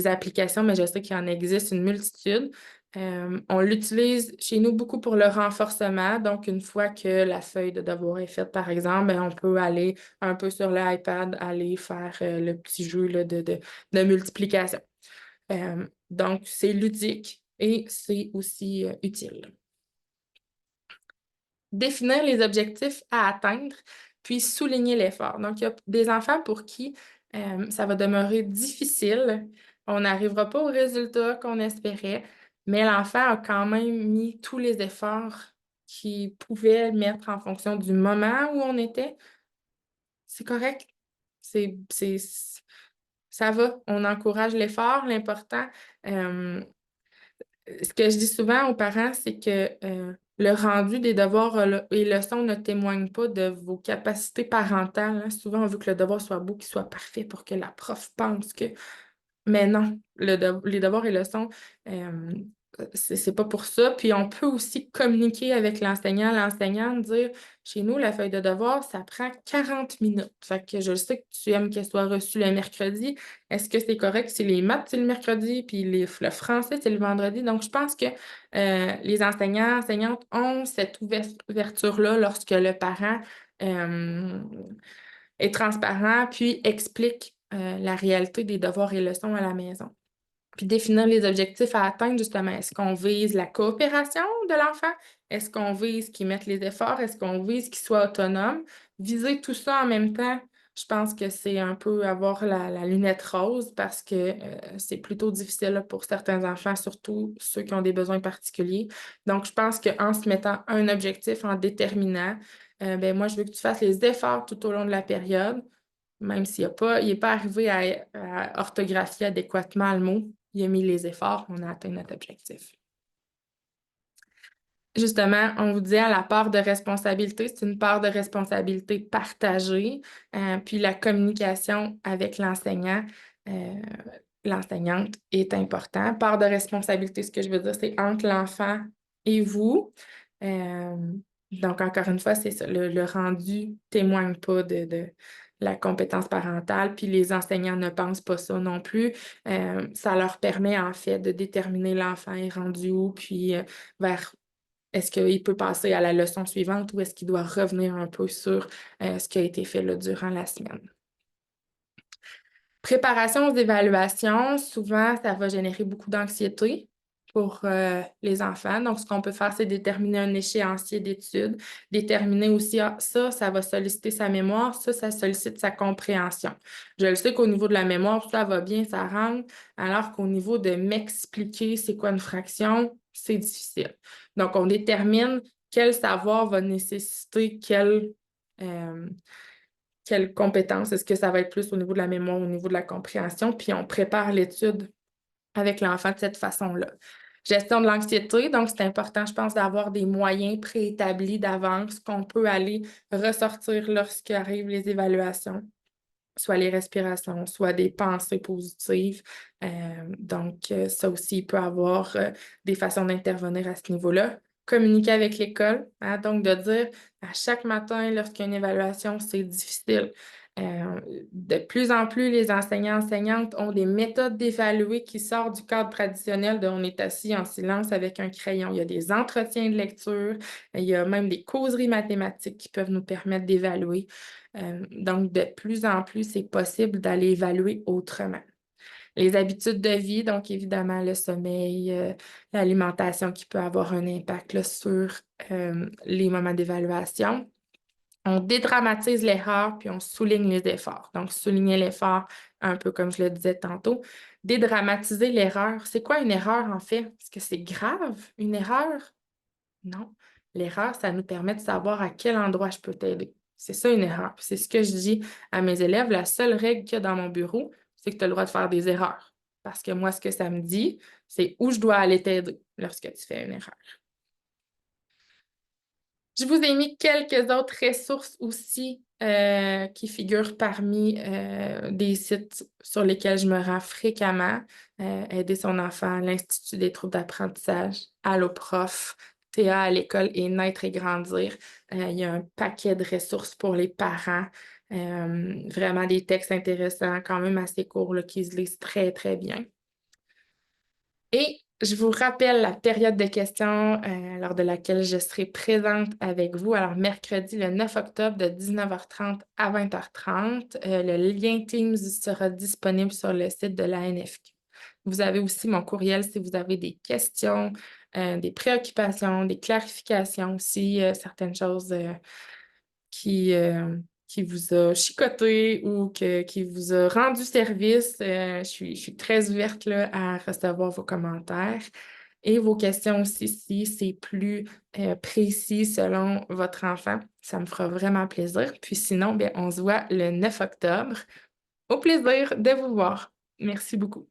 applications, mais je sais qu'il en existe une multitude. On l'utilise chez nous beaucoup pour le renforcement. Donc, une fois que la feuille de devoir est faite, par exemple, ben, on peut aller un peu sur l'iPad, aller faire le petit jeu là, de multiplication. Donc, c'est ludique et c'est aussi utile. Définir les objectifs à atteindre, puis souligner l'effort. Donc, il y a des enfants pour qui ça va demeurer difficile. On n'arrivera pas au résultat qu'on espérait, mais l'enfant a quand même mis tous les efforts qu'il pouvait mettre en fonction du moment où on était. C'est correct. C'est, c'est, ça va. On encourage l'effort. L'important, ce que je dis souvent aux parents, c'est que le rendu des devoirs et leçons ne témoigne pas de vos capacités parentales, hein. Souvent, on veut que le devoir soit beau, qu'il soit parfait pour que la prof pense que. Mais non, les devoirs et leçons, euh, c'est pas pour ça. Puis on peut aussi communiquer avec l'enseignante, dire chez nous, la feuille de devoir, ça prend 40 minutes. Fait que je sais que tu aimes qu'elle soit reçue le mercredi. Est-ce que c'est correct si les maths, c'est le mercredi, puis le français, c'est le vendredi? Donc, je pense que les enseignantes ont cette ouverture-là lorsque le parent est transparent, puis explique la réalité des devoirs et leçons à la maison. Puis définir les objectifs à atteindre, justement. Est-ce qu'on vise la coopération de l'enfant? Est-ce qu'on vise qu'il mette les efforts? Est-ce qu'on vise qu'il soit autonome? Viser tout ça en même temps, je pense que c'est un peu avoir la lunette rose parce que c'est plutôt difficile là, pour certains enfants, surtout ceux qui ont des besoins particuliers. Donc, je pense qu'en se mettant un objectif, en déterminant, ben, moi, je veux que tu fasses les efforts tout au long de la période. même s'il n'est pas arrivé à orthographier adéquatement le mot, il a mis les efforts, on a atteint notre objectif. Justement, on vous dit à la part de responsabilité, c'est une part de responsabilité partagée, puis la communication avec l'enseignant, euh, l'enseignante est important. Part de responsabilité, ce que je veux dire, c'est entre l'enfant et vous. Euh, donc, encore une fois, c'est ça, le rendu témoigne pas de la compétence parentale, puis les enseignants ne pensent pas ça non plus. Ça leur permet en fait de déterminer l'enfant est rendu où, puis vers est-ce qu'il peut passer à la leçon suivante ou est-ce qu'il doit revenir un peu sur ce qui a été fait là, durant la semaine? Préparation aux évaluations, souvent, ça va générer beaucoup d'anxiété pour les enfants. Donc, ce qu'on peut faire, c'est déterminer un échéancier d'études, déterminer aussi, ça va solliciter sa mémoire, ça sollicite sa compréhension. Je le sais qu'au niveau de la mémoire, ça va bien, ça rentre, alors qu'au niveau de m'expliquer c'est quoi une fraction, c'est difficile. Donc, on détermine quel savoir va nécessiter quelles compétences. Est-ce que ça va être plus au niveau de la mémoire, au niveau de la compréhension? Puis on prépare l'étude avec l'enfant de cette façon-là. Gestion de l'anxiété, donc c'est important, je pense, d'avoir des moyens préétablis d'avance qu'on peut aller ressortir lorsqu'arrivent les évaluations, soit les respirations, soit des pensées positives. Donc, ça aussi, il peut y avoir des façons d'intervenir à ce niveau-là. Communiquer avec l'école, hein, donc de dire à chaque matin, lorsqu'il y a une évaluation, c'est difficile. De plus en plus, les enseignants-enseignantes ont des méthodes d'évaluer qui sortent du cadre traditionnel de on est assis en silence avec un crayon. Il y a des entretiens de lecture, il y a même des causeries mathématiques qui peuvent nous permettre d'évaluer. Donc, de plus en plus, c'est possible d'aller évaluer autrement. Les habitudes de vie, donc évidemment le sommeil, l'alimentation qui peut avoir un impact là, sur les moments d'évaluation. On dédramatise l'erreur, puis on souligne les efforts. Donc, souligner l'effort, un peu comme je le disais tantôt. Dédramatiser l'erreur. C'est quoi une erreur, en fait? Est-ce que c'est grave, une erreur? Non. L'erreur, ça nous permet de savoir à quel endroit je peux t'aider. C'est ça une erreur. C'est ce que je dis à mes élèves. La seule règle qu'il y a dans mon bureau, c'est que tu as le droit de faire des erreurs. Parce que moi, ce que ça me dit, c'est où je dois aller t'aider lorsque tu fais une erreur. Je vous ai mis quelques autres ressources aussi qui figurent parmi des sites sur lesquels je me rends fréquemment. Aider son enfant, l'Institut des troubles d'apprentissage, Allo Prof, TA à l'école et Naître et grandir. Il y a un paquet de ressources pour les parents. Vraiment des textes intéressants, quand même assez courts, là, qui se lisent très, très bien. Et je vous rappelle la période de questions lors de laquelle je serai présente avec vous. Alors, mercredi, le 9 octobre, de 19h30 à 20h30. Le lien Teams sera disponible sur le site de l'ANFQ. Vous avez aussi mon courriel si vous avez des questions, des préoccupations, des clarifications aussi, certaines choses qui, qui vous a chicoté ou qui vous a rendu service. Je suis très ouverte là, à recevoir vos commentaires et vos questions aussi si c'est plus précis selon votre enfant. Ça me fera vraiment plaisir. Puis sinon, bien, on se voit le 9 octobre. Au plaisir de vous voir. Merci beaucoup.